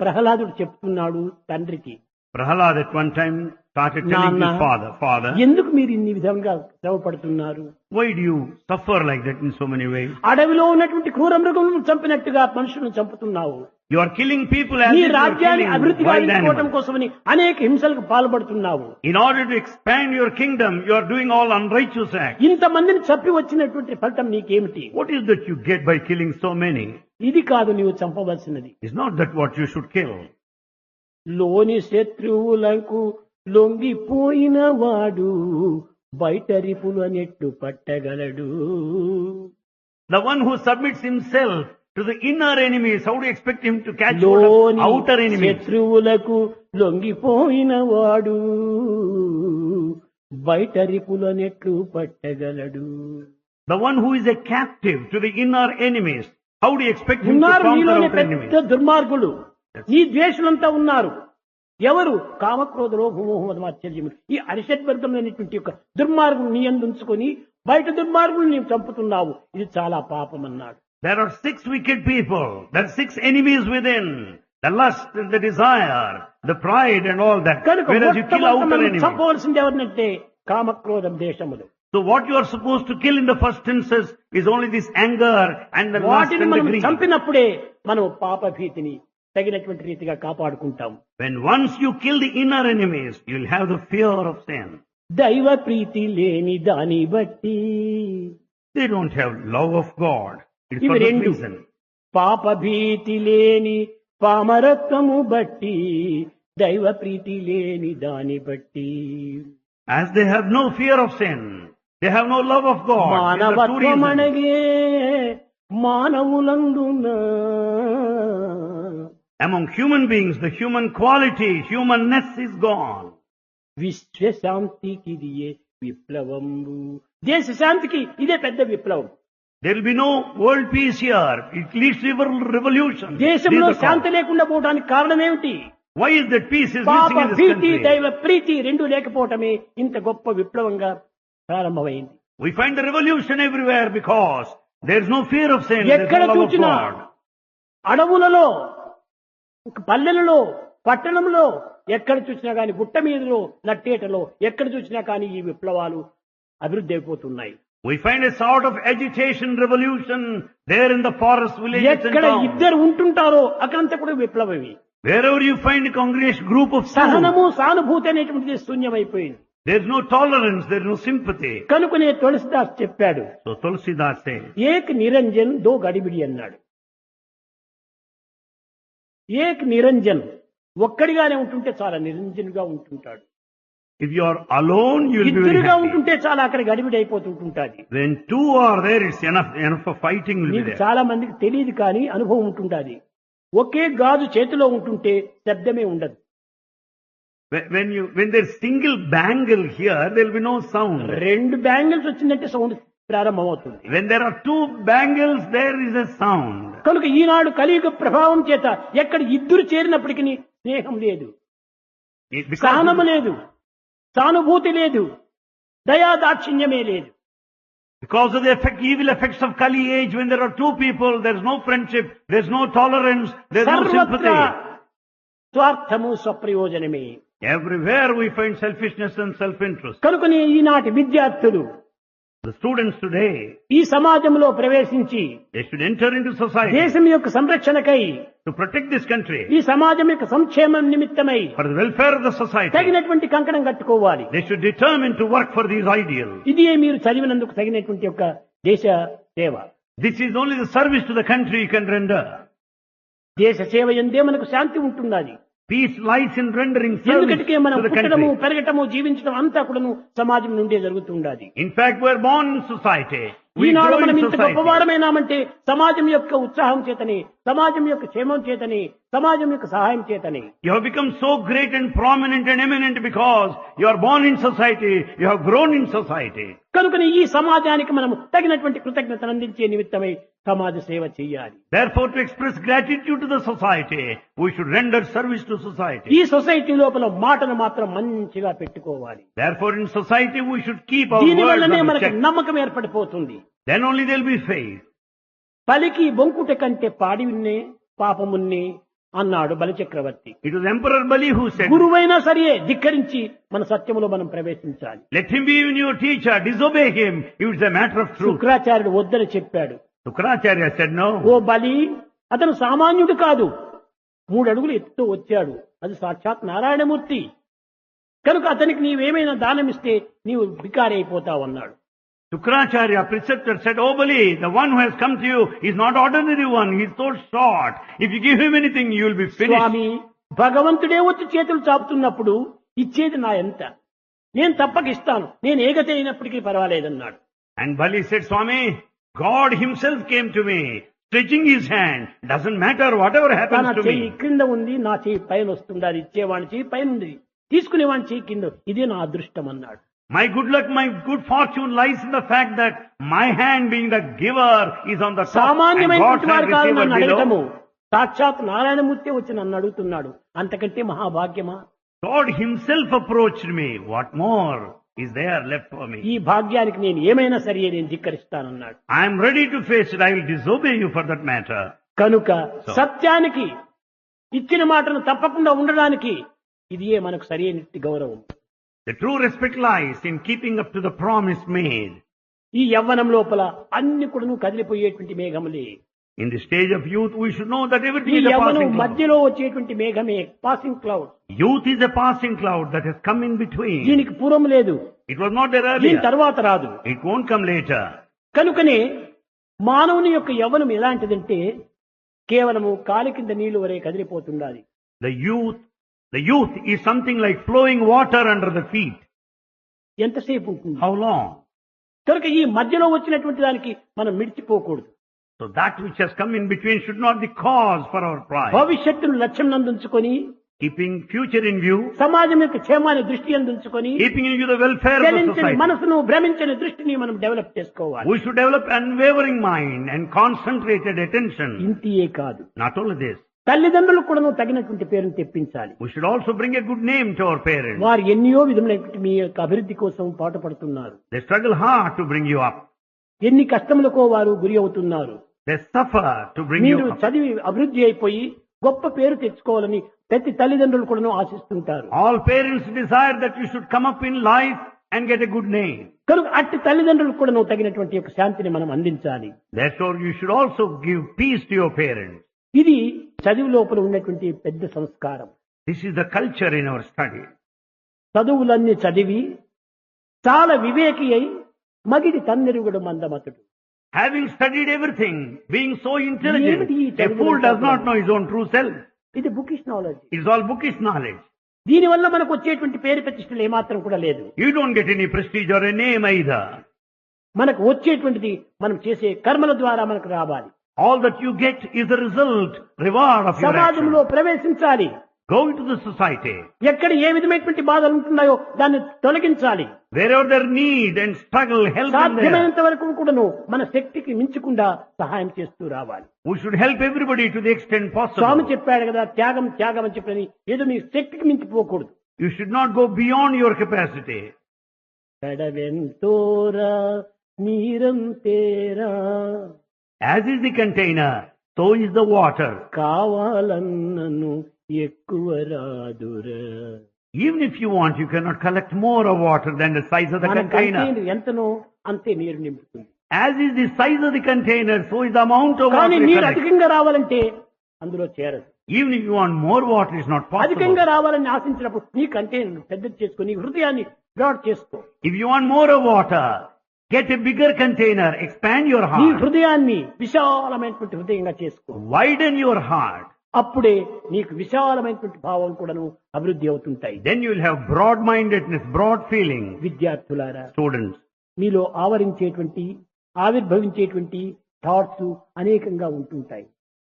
ప్రహ్లాదుడు చెప్తున్నాడు తండ్రికి, Prahalad at one time started telling Nana, his father, ఎందుకు మీరు ఇన్ని విధంగా శ్రమపడుతున్నారు? why do you suffer like that in so many ways? అడవిలో ఉన్నటువంటి క్రూర మృగములను చంపినట్టుగా మనుషులను చంపుతున్నావు. You are killing people as నీ if you are రాజ్యాన్ని killing అభివృద్ధి wild గావించుకోవడం animals. కోసమని అనేక హింసలకు పాల్పడుతున్నావు. In order to expand your kingdom, you are doing all unrighteous acts. ఇంతమందిని చంపి వచ్చినటువంటి ఫలితం నీకేమిటి? What is that you get by killing so many? ఇది కాదు నీవు చంపవలసినది. It's not that what you should kill. లోని శత్రువులకు లొంగిపోయిన వాడు బయట రిపుల net పట్టగలడు. The one who submits himself to the inner enemies, how do you expect him to catch hold of లోని outer enemies? శత్రువులకు లొంగిపోయిన వాడు బయట రిపులనెట్లు పట్టగలడు. The one who is a captive to the inner enemies, how do you expect him to ఉన్నారు conquer నీలోని outer enemies? పెద్ద దుర్మార్గులు, నీ ద్వేషులంతా ఉన్నారు. ఎవరు? కామక్రోధ లోభమోహమద ఆశ్చర్యములు. ఈ అరిషద్వర్గమైనటువంటి యొక్క దుర్మార్గులు నీ యందు ఉంచుకొని బయట దుర్మార్గులు నీవు చంపుతున్నావు. ఇది చాలా పాపం అన్నాడు. There are 6 wicked people. There are 6 enemies within. The lust and the desire, the pride and all that. కనుక Whereas you kill outer మనం enemies. చంపవలసింది ఎవరినంటే కామక్రోధం దేశములు. So what you are supposed to kill in the first instance is only this anger and the lust వాటిని and the మనం greed. చంపినప్పుడే మనం పాప భీతిని తగినటువంటి రీతిగా కాపాడుకుంటాం. When once you kill the inner enemies, you will have the fear of sin. దైవ ప్రీతి లేని దాని బట్టి They don't have love of God. It's ఇవి for that రెండు. reason. పాప భీతి లేని పామరత్వము బట్టి దైవ ప్రీతి లేని దాని బట్టి As they have no fear of sin, they have no love of God. These are two reasons. మానవత్వమనగే మానవులందున Among human beings, the human quality, humanness is gone. విశ్వశాంతికిదియే విప్లవంబు. దేశ శాంతికి ఇదే పెద్ద విప్లవం. There will be no world peace here. It leads to revolution. దేశంలో These are Shanti causes. లేకుండా పోవడానికి కారణం ఏమిటి? Why is that peace is పాప missing in this భీతి country? దైవ ప్రీతి రెండు లేకపోవటమే ఇంత గొప్ప విప్లవంగా ప్రారంభమైంది. We find the revolution everywhere because there is no fear of sin. There is ఎక్కడ no love of చూసినా God. అడవులలో, పల్లెలలో, పట్టణంలో ఎక్కడ చూసినా కానీ, గుట్ట మీదలో, నట్టేటలో ఎక్కడ చూసినా కానీ ఈ విప్లవాలు అభివృద్ధి అయిపోతున్నాయి. We find a sort of agitation, revolution there in the forest villages and ఎక్కడ towns. ఇద్దరు ఉంటుంటారో అక్కడంతా కూడా విప్లవమే. Wherever you find a congregation group of two, సహనము సానుభూతి అనేటువంటిది శూన్యమైపోయింది. there is no tolerance, there is no sympathy. కనుకనే తులసిదాస్ చెప్పాడు, So Tulsidas says, ఏక్ నిరంజన్ దో గడిబిడి అన్నాడు. ఏక్ నిరంజన్, ఒక్కడిగానే ఉంటుంటే చాలా నిరంజన్గా ఉంటుంటాడు. if you are alone, you will be very ఇద్దరుగా happy. ఉంటుంటే చాలా అక్కడ గడిబిడి అయిపోతుంటుంటాది. When two are there, it's enough for fighting will be నీకు there. చాలా మందికి తెలియదు కానీ అనుభవం ఉంటుంటాది. ఒకే గాజు చేతిలో ఉంటుంటే శబ్దమే ఉండదు. When there's single bangle here, there will be no sound. రెండు బ్యాంగిల్స్ వచ్చిందంటే సౌండ్ ప్రారంభమవుతుంది. When there are two bangles, there is a sound. కనుక ఈనాడు కలియుగ ప్రభావం చేత ఎక్కడ ఇద్దరు చేరినప్పటికీ స్నేహం లేదు, సహనము లేదు, సానుభూతి లేదు, దయా దాక్షిణ్యమే లేదు. Because of the evil effects of Kali age, when there are two people, there's no friendship, there's no tolerance, there's no సర్వత్రా sympathy. స్వార్థము స్వప్రయోజనమే. Everywhere we find selfishness and self-interest. కనుకనే ఈనాటి విద్యార్థులు The students today, ఈ సమాజంలో ప్రవేశించి they should enter into society దేశం యొక్క సంరక్షణకై, to protect this country, ఈ సమాజం యొక్క సంక్షేమం నిమిత్తమై for the welfare of the society. తగినటువంటి కంకణం కట్టుకోవాలి. They should determine to work for these ideals. ఇది మీరు చదివినందుకు తగినటువంటి యొక్క దేశ సేవ. This is only the service to the country you can render. దేశ సేవ ఎందే మనకు శాంతి ఉంటున్నది. Peace lies in rendering service ఎందుకంటే మనం to the పుట్టడము, country. పెరగటము, జీవించడం అంతా కూడాను సమాజం నుండే జరుగుతుండాలి. In fact, we're born in society. We Eenadu grow మనం in ఇంత society. గొప్పవారమైనామంటే సమాజం యొక్క ఉత్సాహం చేతని, సమాజం యొక్క క్షేమం చేతని, సమాజం యొక్క సహాయం చేతని. You have become so great and prominent and eminent because you are born in society, you have grown in society. కనుకని ఈ సమాజానికి మనం తగినటువంటి కృతజ్ఞతను అందించే నిమిత్తమై సమాజ సేవ చేయాలి. Therefore, to express gratitude to the society, we should render service to society. ఈ సొసైటీ లోపల మాటను మాత్రం మంచిగా పెట్టుకోవాలి. Therefore, in society, we should keep our దీని words వల్లనే on మనకు check. నమ్మకం ఏర్పడిపోతుంది. Then only there will be faith. పలికి బొంకుట కంటే పాడి విన్నే పాపమున్నే అన్నాడు బలిచక్రవర్తి. It was Emperor Bali who said, గురువైనా సరే ధిక్కరించి మన సత్యములో మనం ప్రవేశించాలి. let him be even your teacher, disobey him if it's a matter of truth. శుక్రాచార్యుడు వద్దని చెప్పాడు. Shukracharya said no. ఓ బలి, అతను సామాన్యుడు కాదు, 3 అడుగులు ఎత్తుతో వచ్చాడు, అది సాక్షాత్ నారాయణమూర్తి. కనుక అతనికి నీవేమైనా దానం ఇస్తే నీవు బికారి అయిపోతావు అన్నాడు. Shukracharya, preceptor, said, oh Bali, the one who has come to you is not ordinary one, he is so short. If you give him anything, you will be finished. స్వామి, భగవంతుడే వచ్చి చేతులు చాపుతున్నప్పుడు ఇచ్చేది నా ఎంత, నేను తప్పక ఇస్తాను, నేను ఏగతి అయినప్పటికీ పర్వాలేదన్నాడు. And Bali said, Swami, God himself came to me, stretching his hand. Doesn't matter whatever తన happens to చెయ్యి me. క్రింద ఉంది, నా చెయ్యి పైన వస్తుంది. అది ఇచ్చేవాడి చెయ్యి పైన ఉంది, తీసుకునేవాడి చెయ్యి కింద. ఇదే నా అదృష్టం అన్నాడు. My good luck, my good fortune lies in the fact that my hand being the giver is on the top and సామాన్యమైనటువంటి God's hand వారు కాదు receiver నన్ను అడగటము. below. సాక్షాత్ నారాయణమూర్తి వచ్చి నన్ను అడుగుతున్నాడు. అంతకంటే మహాభాగ్యమా? God himself approached me. What more is there left for me? ఈ భాగ్యానికి నేను ఏమైనా సరే నేను ధిక్కరిస్తానన్నాడు. I am ready to face it. I will disobey you for that matter. కనుక సత్యానికి ఇచ్చిన మాటను తప్పకుండా ఉండడానికి ఇదియే మనకు సరైన గౌరవం. The true respect lies in keeping up to the promise made. ఈ యవ్వనం లోపల అన్ని కూడాను కదిలిపోయేటువంటి మేఘములే. In the stage of youth, we should know that ఈ everything is a Yavvanam passing cloud. మధ్యలో వచ్చేటువంటి మేఘమే passing cloud. Youth is a passing cloud that has come in between. దీనికి పూర్వం లేదు, It was not there దీని earlier. తర్వాత రాదు. It won't come later. కనుకనే మానవుని యొక్క యవ్వనం ఎలాంటిదంటే కేవలము కాలి కింద నీళ్లు వరే కదిలిపోతుండాలి. The youth is something like flowing water under the feet. ఎంతసేపు ఉంటుంది? How long? కనుక ఈ మధ్యలో వచ్చినటువంటి దానికి మనం మిడిచిపోకూడదు. So that which has come in between should not be cause for our pride. భవిష్యత్తును లక్ష్యం నందుంచుకొని, Keeping future in view, సమాజం యొక్క క్షేమాన్ని దృష్టి అందించుకొని, keeping in view the welfare of the చలించని society. మనసును భ్రమించని దృష్టిని మనం డెవలప్ చేసుకోవాలి. We should develop unwavering mind and concentrated attention. ఇంతియే కాదు, Not only this, తల్లిదండ్రులకు కూడా తగినటువంటి పేరును తెప్పించాలి. we should also bring a good name to our parents. వారు ఎన్నో విధములైనటువంటి మీ యొక్క అభివృద్ధి కోసం పాటుపడుతున్నారు. They struggle hard to bring you up. ఎన్ని కష్టములకో వారు గురి అవుతున్నారు. They suffer to bring మీరు you up. చదివి అభివృద్ధి అయిపోయి గొప్ప పేరు తెచ్చుకోవాలని ప్రతి తల్లిదండ్రులు కూడా ఆశిస్తుంటారు. All parents desire that you should come up in life and get a good name. కనుక అట్టి తల్లిదండ్రులకు కూడా తగినటువంటి యొక్క శాంతిని మనం అందించాలి. Therefore, you should also give peace to your parents. ఇది చదువు లోపల ఉన్నటువంటి పెద్ద సంస్కారం. This is the culture in our study. చదువులన్నీ చదివి చాలా వివేకి అయి మగిడి తన్నెరుగుడు మందమతుడు. Having studied everything, being so ఏమిటి intelligent, ఈ a చదువుల fool does not శాస్త్రం? know his own true self. ఇది bookish knowledge. It is all bookish knowledge. దీనివల్ల మనకు వచ్చేటువంటి పేరు ప్రతిష్టలు ఏమాత్రం కూడా లేదు. You don't get any prestige or a name either. మనకు వచ్చేటువంటిది మనం చేసే కర్మల ద్వారా మనకు రావాలి. All that you get is the result, reward of your సమాజంలో action. ప్రవేశించాలి. Go into the society. ఎక్కడ ఏ విధమైనటువంటి బాధలు ఉంటున్నాయో దాన్ని తొలగించాలి. Wherever there need and struggle, help them there. సాధ్యమైనంత వరకు కూడాను మన శక్తికి మించకుండా సహాయం చేస్తూ రావాలి. We should help everybody to the extent Swamy possible. చెప్పాడు కదా, త్యాగం త్యాగం అని చెప్పని ఏదో మీ శక్తికి మించిపోకూడదు. You should not go beyond your capacity. కడవెంతోరా నీరంతేరా As is the container, so is the water. కావాలన్నను ఎక్కువ రాదురా. Even if you want, you cannot collect more of water than the size of the మన container. కంటైనర్ ఎంతనో అంతే నీరు నింపుతుంది. As is the size of the container, so is the amount of water కానీ you నీరు collect. అధికంగా రావాలంటే అందులో చేరదు. Even if you want more water, it's not possible. అధికంగా రావాలని ఆశించినప్పుడు నీ కంటైనర్ పెద్దది చేసుకుని హృదయాన్ని బ్రాడ్ చేసుకో. If you want more of water, get a bigger container, expand your నీ heart, హృదయాన్ని విశాలమైనటువంటి హృదయంగా చేసుకో. widen your heart. అప్పుడే నీకు విశాలమైనటువంటి భావం కూడాను అభివృద్ధి అవుతుంటాయి. Then you will have broad-mindedness, broad feeling. విద్యార్థులారా, Students, మీలో ఆవరించేటువంటి ఆవిర్భవించేటువంటి థాట్స్ అనేకంగా ఉంటుంటాయి.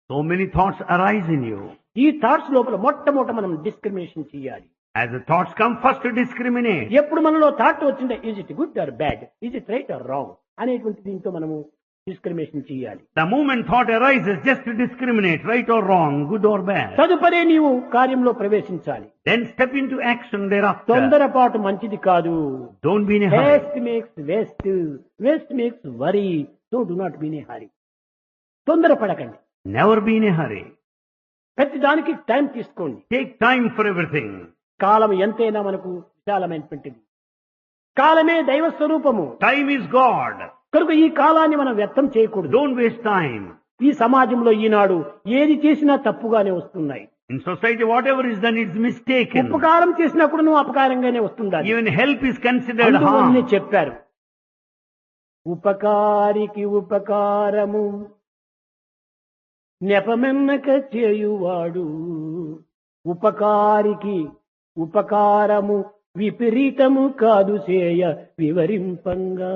so many thoughts arise in you. ఈ థాట్స్ లోపల మొట్టమొదట మనం డిస్క్రిమినేషన్ చేయాలి. As the thoughts come, first to discriminate. ఎప్పుడు మనలో థాట్ వచ్చిందే is it good or bad, is it right are wrong అనేటువంటి దీంతో మనము డిస్క్రిమినేషన్ చేయాలి. The moment thought arises, just to discriminate, right or wrong, good or bad. తదుపరి నీవు కార్యంలో ప్రవేశించాలి. Then step into action thereafter. తొందరపాటు మంచిది కాదు. Don't be in a hurry. Waste makes waste, waste makes worry, so do not be in a hurry. తొందరపడకండి. Never be in a hurry. ప్రతి దానికి టైం తీసుకోండి. Take time for everything. కాలం ఎంతైనా మనకు విశాలమైనటువంటిది. కాలమే దైవ స్వరూపము. Time is God. కనుక ఈ కాలాన్ని మనం వ్యర్థం చేయకూడదు. Don't waste time. ఈ సమాజంలో ఈనాడు ఏది చేసినా తప్పుగానే వస్తున్నాయి. In society, whatever is done, it's mistaken. ఉపకారం చేసినా కూడా నువ్వు అపకారంగానే వస్తుండాలి. Even help is considered అందువల్లనే harm. చెప్పారు, ఉపకారికి ఉపకారము నెపమెన్నక చేయువాడు, ఉపకారికి ఉపకారము విపరీతము కాదు చేయ వివరింపంగా.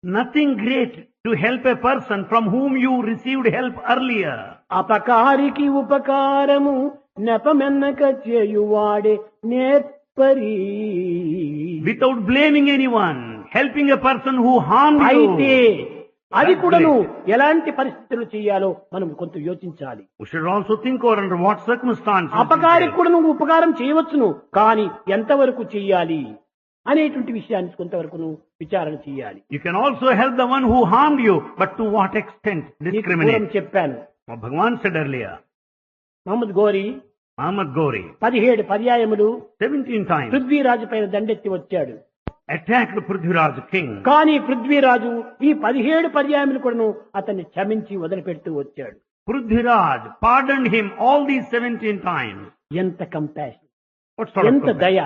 Nothing great to help a person from whom you received help earlier. అపకారికి ఉపకారము నెపమెన్నక చేయువాడే నేర్పరి. Without blaming anyone, helping a person who harmed అయితే you. అది That's కూడాను great. ఎలాంటి పరిస్థితులు చేయాలో మనం కొంత యోచించాలి. We should also think over under what circumstances. అపకారికి కూడా నువ్వు ఉపకారం చేయవచ్చును, కానీ ఎంతవరకు చెయ్యాలి అనేటువంటి విషయాన్ని కొంతవరకు నువ్వు విచారణ చేయాలి. You can also help the one who harmed you, but to what extent నీకు పూర్వం discriminate? చెప్పాను, What Bhagavan said earlier, Mohammed గోరి Muhammad Gori, 17 పర్యాయములు 17 times పృథ్వీరాజు పైన దండెత్తి వచ్చాడు. attacked Prithviraj king. కానీ పృథ్వీరాజు ఈ 17 పర్యాయములు కూడాను అతన్ని క్షమించి వదిలిపెడుతూ వచ్చాడు. Prithviraj pardoned him all these 17 times. ఎంత కంపాషన్, What sort of ఎంత compassion? దయ!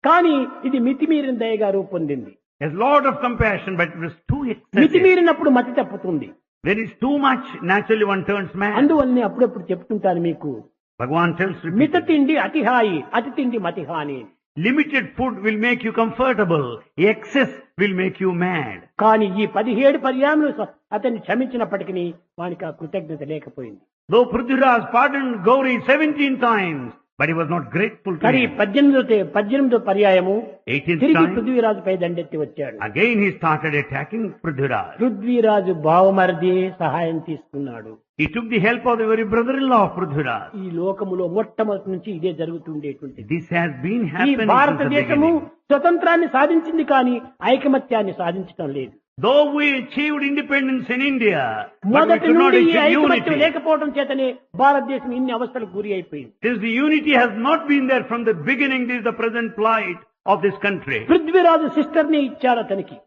కానీ ఇది మితిమీరిన దయగా రూపొందింది. There's a lot of compassion, but it was too excessive. మితిమీరినప్పుడు మతి తప్పుతుంది. There is too much, naturally one turns mad. అందువల్లనే అప్పుడప్పుడు చెప్తుంటాను మీకు, Bhagavan tells మిత repeatedly, తిండి అతి హాయి, అతి తిండి మతి హాని. limited food will make you comfortable, excess will make you mad. కానీ ఈ 17 పర్యాయములు అతన్ని క్షమించినప్పటికీ వానికి ఆ కృతజ్ఞత లేకపోయింది. Though Prithviraj pardoned Gauri 17 times, but he was not grateful to కానీ him. 18వ పర్యాయము 18th తిరిగి time, పృథ్వీరాజుపై దండెత్తి వచ్చాడు. again he started attacking Prithviraj. Prithviraj బావమరిది సహాయం తీసుకున్నాడు. He took the help of the very brother-in-law of Prithviraj. ఈ లోకములో మొట్టమొదటి నుంచి ఇదే జరుగుతుండేటువంటిది. This has been ఈ happening since the భారతదేశము beginning. స్వతంత్రాన్ని సాధించింది కానీ ఐకమత్యాన్ని సాధించడం లేదు. Though we achieved independence in India, but we మొదటి could not నుండి ఈ achieve ఐకమత్యం unity. లేకపోవడం చేతనే భారతదేశం ఇన్ని అవస్థలకు గురి అయిపోయింది. Since the unity has not been there from the beginning, this is the present plight of this country. Prithviraj sister ని ఇచ్చారు అతనికి.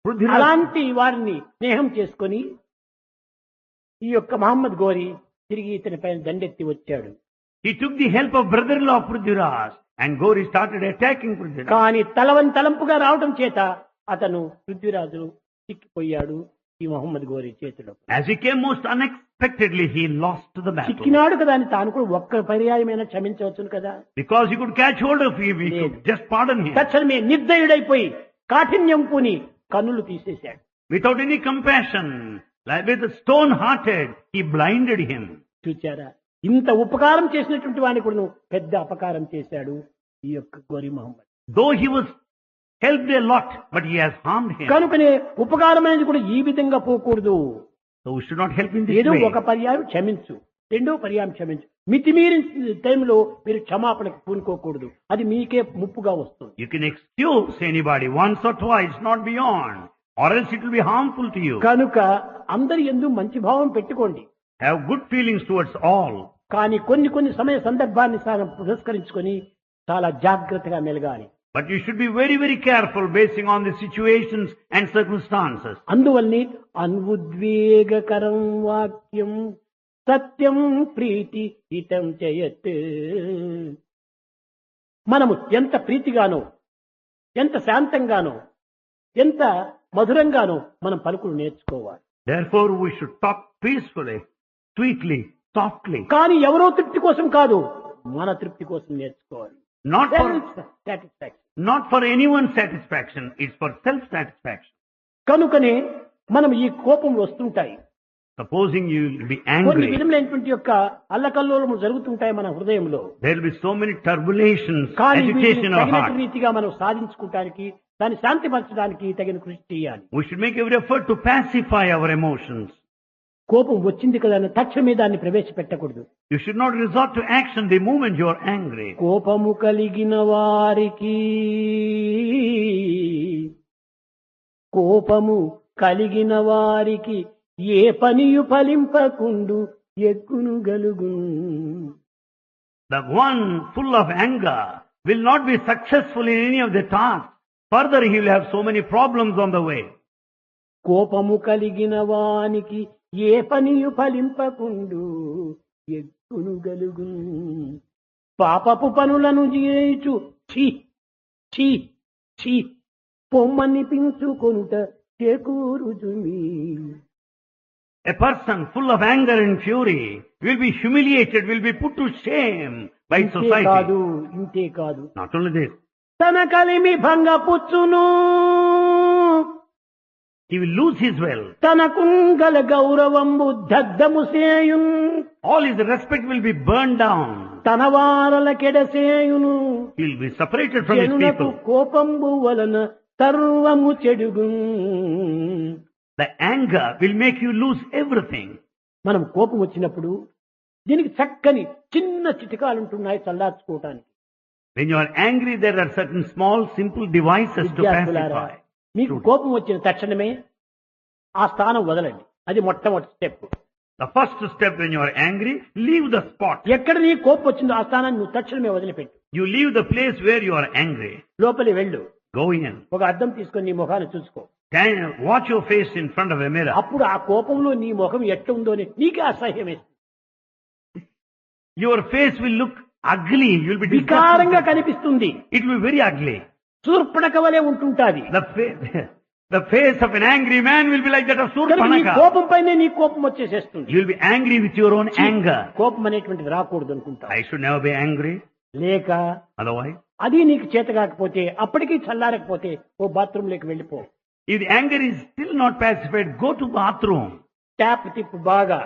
Prithviraj, అలాంటి వారిని స్నేహం చేసుకొని ఈ యొక్క మహమ్మద్ గోరి తిరిగి ఇతని పైన దండెత్తి వచ్చాడు. he took the help of brother-in-law of Prithviraj, and Gauri started attacking Prithviraj. కానీ తలంపుగా రావడం చేత అతను పృథ్వీరాజు చిక్కిపోయాడు ఈ మహమ్మద్ గోరి చేతిలో. As he came most unexpectedly, he lost the battle. చిక్కినాడు కదా అని తాను కూడా ఒక్క పర్యాయమైనా క్షమించవచ్చును కదా. Because he could catch hold of him, he could just pardon him. తక్షణమే నిర్దయుడైపోయి కాఠిన్యం పూని కన్నులు తీసేశాడు. Without any compassion, like with a stone-hearted, he blinded him. చూచారా, ఇంత ఉపకారం చేసినటువంటి వాడిని కూడా పెద్ద అపకారం చేశాడు ఈ యొక్క గోరి Mohammed. Though he was helped a lot, but he has harmed him. కనుకనే ఉపకారం అనేది కూడా ఈ విధంగా పోకూడదు. So we should not help in this ఏదో way. ఒక పర్యాయం క్షమించు, రెండో పర్యాయం క్షమించు. మితిమీరిన టైంలో మీరు క్షమాపణకు పూనుకోకూడదు, అది మీకే ముప్పుగా వస్తుంది. You can excuse anybody once or twice, not beyond, or else it will be harmful to you. కనుక అందరి యందు మంచి భావం పెట్టుకోండి. Have good feelings towards all. కానీ కొన్ని సందర్భాన్ని పురస్కరించుకొని చాలా జాగ్రత్తగా మెలగాలి. But you should be very, very careful basing on the situations and circumstances. అందువల్లనే అన్వుద్వేగకరం వాక్యం సత్యం ప్రీతి హితం చేయత్. మనము ఎంత ప్రీతిగానో, ఎంత శాంతంగానో, ఎంత మధురంగానో మనం పలుకులు నేర్చుకోవాలి. Therefore we should talk peacefully, sweetly, softly. కానీ ఎవరో తృప్తి కోసం కాదు, మన తృప్తి కోసం నేర్చుకోవాలి. Not for, satisfaction. not for anyone's satisfaction, it's for self-satisfaction. కనుకనే మనం ఈ కోపం వస్తుంటాయి, Supposing you will be కొన్ని angry, విధములైనటువంటి యొక్క అల్లకల్లోలము జరుగుతుంటాయి మన హృదయంలో. there will be so many turbulences, కానీ agitation in our తగినట్టు heart. రీతిగా మనం సాధించుకోవడానికి, దాన్ని శాంతిపరచడానికి తగిన కృషి చేయాలి. We should make every effort to pacify our emotions. కోపం వచ్చింది కదా అని తక్షణమే దాన్ని ప్రవేశపెట్టకూడదు. You should not resort to action the moment you are angry. కోపము కలిగిన వారికి, కోపము కలిగిన వారికి ఏ పనియు ఫలింపకుండు ఎక్కును గలుగు. The one full of anger will not be successful in any of the tasks. Further, he will have so many problems on the way. కోపము కలిగిన వానికి ఏ పనియు ఫలింపకుండు ఎక్కును గలుగు. పాపపు పనులను చేయుచు ఛీ ఛీ ఛీ పొమ్మనిపించుకొనుట చేకూరుచుమి. A person full of anger and fury will be humiliated, will be put to shame by ఇంతే society. కాదు, ఇంతే కాదు, Not only this, తన కలిమి భంగపుచ్చును he will lose his wealth. తనకుంగల గౌరవంబు దగ్ధము సేయున్ All his respect will be burned down. తన వారల కెడసేయును He will be separated from his జనులకు people. కోపంబు వలన సర్వము చెడుగు. The anger will make you lose everything. మనం కోపం వచ్చినప్పుడు దీనికి చక్కని చిన్న చిటికాలు ఉంటున్నాయి చల్లార్చుకోవటానికి. When you are angry, there are certain small, simple devices to విద్యార్థులారా, pacify. మీకు కోపం వచ్చిన తక్షణమే ఆ స్థానం వదలండి. అది మొట్టమొదటి step. The first step when you are angry, leave the spot. ఎక్కడ నీ కోపం వచ్చిందో ఆ స్థానాన్ని నువ్వు తక్షణమే వదిలిపెట్టు. You leave the place where you are angry. లోపలి వెళ్ళు. Go in. ఒక అద్దం తీసుకొని నీ ముఖాన్ని చూసుకో. Watch your face in front of a mirror. అప్పుడు ఆ కోపంలో నీ ముఖం ఎట్లా ఉందో అని నీకే అసహ్యం వేస్తుంది. Your face will look ugly. You will be వికారంగా disgusted. కనిపిస్తుంది. It will be very ugly. Shurpanakha వలె ఉంటుంటాది. The face of an angry man will be like that of కనుక నీ Surpanaka. కోపం పైనే నీ కోపం వచ్చేసేస్తుంది. You will be angry with your own anger. కోపం అనేటువంటిది రాకూడదు అనుకుంటా. I should never be angry. లేక Otherwise, అది నీకు చేత కాకపోతే అప్పటికీ చల్లారకపోతే ఓ బాత్రూమ్ లోకి వెళ్ళిపో. if the anger is still not pacified, go to bathroom. Tap తిప్పు బాగా.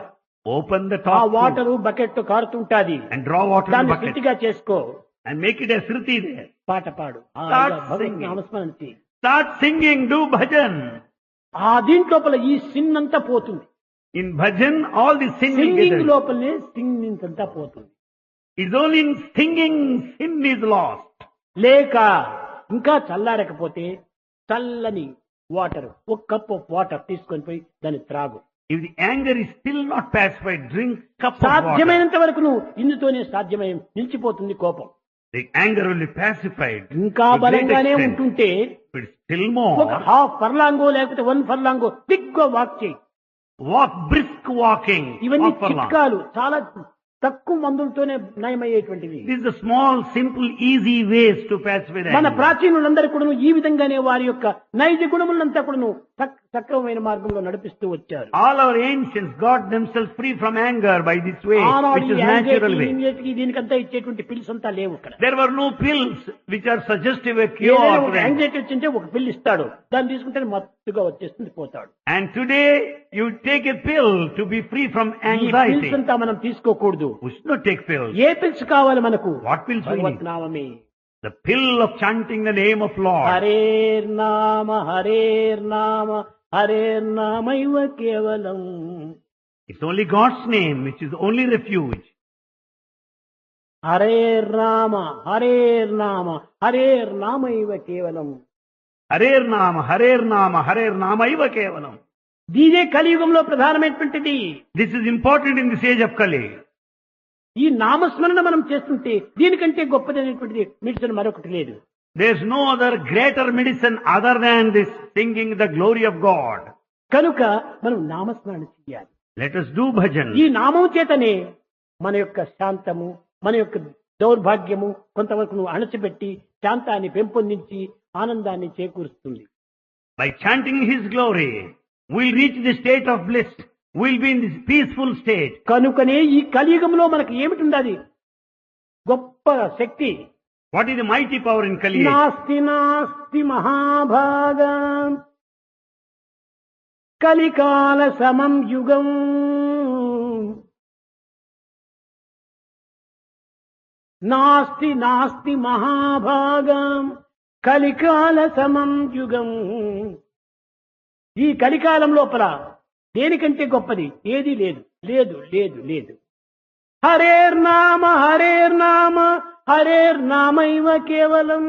Open the ఆ top tube వాటర్ బకెట్ తో కారుతుంటాది. and draw water in the దాన్ని bucket శుద్ధిగా చేసుకో. and make it a sriti there. పాట పాడు. Start భగవత్ singing. నామస్మరణ చెయ్యి. Start singing, do bhajan. ఆ దీంట్లోపల ఈ సిన్ అంతా పోతుంది. In bhajan, all the sin will get singing rid. లోపలనే సింగింగ్ అంతా పోతుంది. It's only in singing sin is lost. లేక ఇంకా చల్లారకపోతే చల్లని వాటర్ ఒక కప్ ఆఫ్ వాటర్ తీసుకొని పోయి దాన్ని త్రాగు. If the anger is still not pacified, drink cup of water. సాధ్యమైనంత వరకు నువ్వు ఇందుతోనే సాధ్యమై నిలిచిపోతుంది కోపం. The anger will be pacified. ఇంకా to great బలంగానే extent. ఉంటుంటే But still ఒక more, హాఫ్ ఫర్లాంగో లేకపోతే 1 ఫర్లాంగో దిగ్గా వాక్ చేయి. walk brisk walking. ఇవన్నీ Walk for long. చిట్కాలు చాలా తక్కువ మందులతోనే నయమయ్యేటువంటివి. These are the small, simple, easy ways to pacify the మన anger. ప్రాచీనులందరూ కూడా ఈ విధంగానే వారి యొక్క నైజ గుణములంతా కూడా సక్రమమైన మార్గంలో నడిపిస్తూ వచ్చారు. All our ancients got themselves free from anger by this way, ఆనాడు which ఈ is natural way. యాంగ్జైటీకి దీనికంతా ఇచ్చేటువంటి పిల్స్ అంతా లేవు ఇక్కడ. There were no pills which are suggestive a cure ఏదైనా for ఒక anger. యాంగ్జైటీ వచ్చింటే ఒక పిల్ ఇస్తాడు. దాన్ని తీసుకుంటే మత్తుగా వచ్చేస్తుంది పోతాడు. And today you take a pill to be free from ఈ anxiety. పిల్స్ అంతా మనం తీసుకోకూడదు. We should not take pills. A pills కావాలి మనకు? What pills we Bhagwat need? నామమే. The pill of chanting the name of Lord. హరేర్ నామ హరేర్ నామ హరేర్ నామైవ కేవలం. It's only God's name which is the only refuge. హరేర్ నామ హరేర్ నామ హరేర్ నామైవ కేవలం. Harer Nama, Harer Namaiva Kevalam. దీనే కలియుగంలో ప్రధానమైనటువంటిది. This is important in this age of Kali. ఈ నామస్మరణ మనం చేస్తుంటే దీనికంటే గొప్పదైనటువంటిది మెడిసిన్ మరొకటి లేదు. There's no other greater medicine other than this singing the glory of God. కనుక మనం నామస్మరణ చేయాలి. Let us do bhajan. ఈ నామం చేతనే మన యొక్క శాంతము, మన యొక్క దౌర్భాగ్యము కొంతవరకు నువ్వు అణచిపెట్టి శాంతాన్ని పెంపొందించి ఆనందాన్ని చేకూరుస్తుంది. By chanting His glory, we'll reach the state of bliss. We'll be in this peaceful state. కనుకనే ఈ కలియుగంలో మనకు ఏమిటి ఉండాలి? గొప్ప శక్తి. What is the mighty power in Kali? నాస్తి నాస్తి మహాభాగా కలికాల సమం యుగం. నాస్తి నాస్తి మహాభాగం కలికాల సమం యుగం. ఈ కలికాలం లోపల దేనికంటే గొప్పది ఏది లేదు. లేదు లేదు లేదు. హరేర్ నామ హరేర్ నామ హరేర్ నామైవ కేవలం.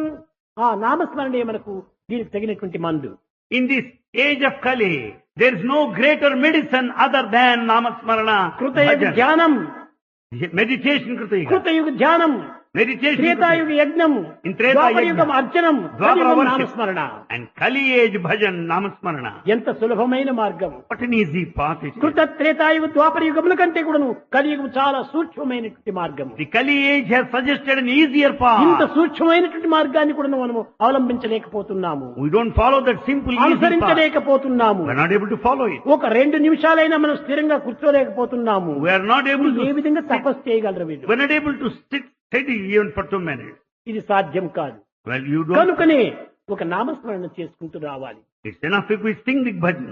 ఆ నామస్మరణే మనకు దీనికి తగినటువంటి మందు. In this age of Kali, there is no greater medicine other than Namasmarana. కృతయుగ bhajan. ధ్యానం, Meditation Krutayuga. కృతయుగ ధ్యానం, Meditation త్రేతాయుగ Krutayuga. యజ్ఞం, In Treta ద్వాపరయుగం Yajna. అర్చనం, Dwapara కలియుగం worship. నామస్మరణ. And Kali age bhajan Namasmarana. ఎంత సులభమైన మార్గం. What an easy path it is. కృత త్రేతాయుగ ద్వాపర యుగముల కంటే కూడాను కలియుగం చాలా సూక్ష్మమైనటువంటి మార్గం. The Kali age has suggested an easier ఇంత path. సూక్ష్మమైనటువంటి మార్గాన్ని కూడా మనము అవలంబించలేకపోతున్నాము, We don't follow that simple easy path. అనుసరించలేకపోతున్నాము. We are not able to follow it. ఒక 2 నిమిషాలైనా మనం స్థిరంగా కూర్చోలేకపోతున్నాము. We are not able A to విధంగా తపస్సు చేయగలరు వీళ్ళు? we are not able to sit steady even for 2 minutes. ఇది సాధ్యం కాదు. Well, you don't. కనుకనే ఒక నామస్మరణ చేసుకుంటూ రావాలి. It's enough if we sing the bhajan.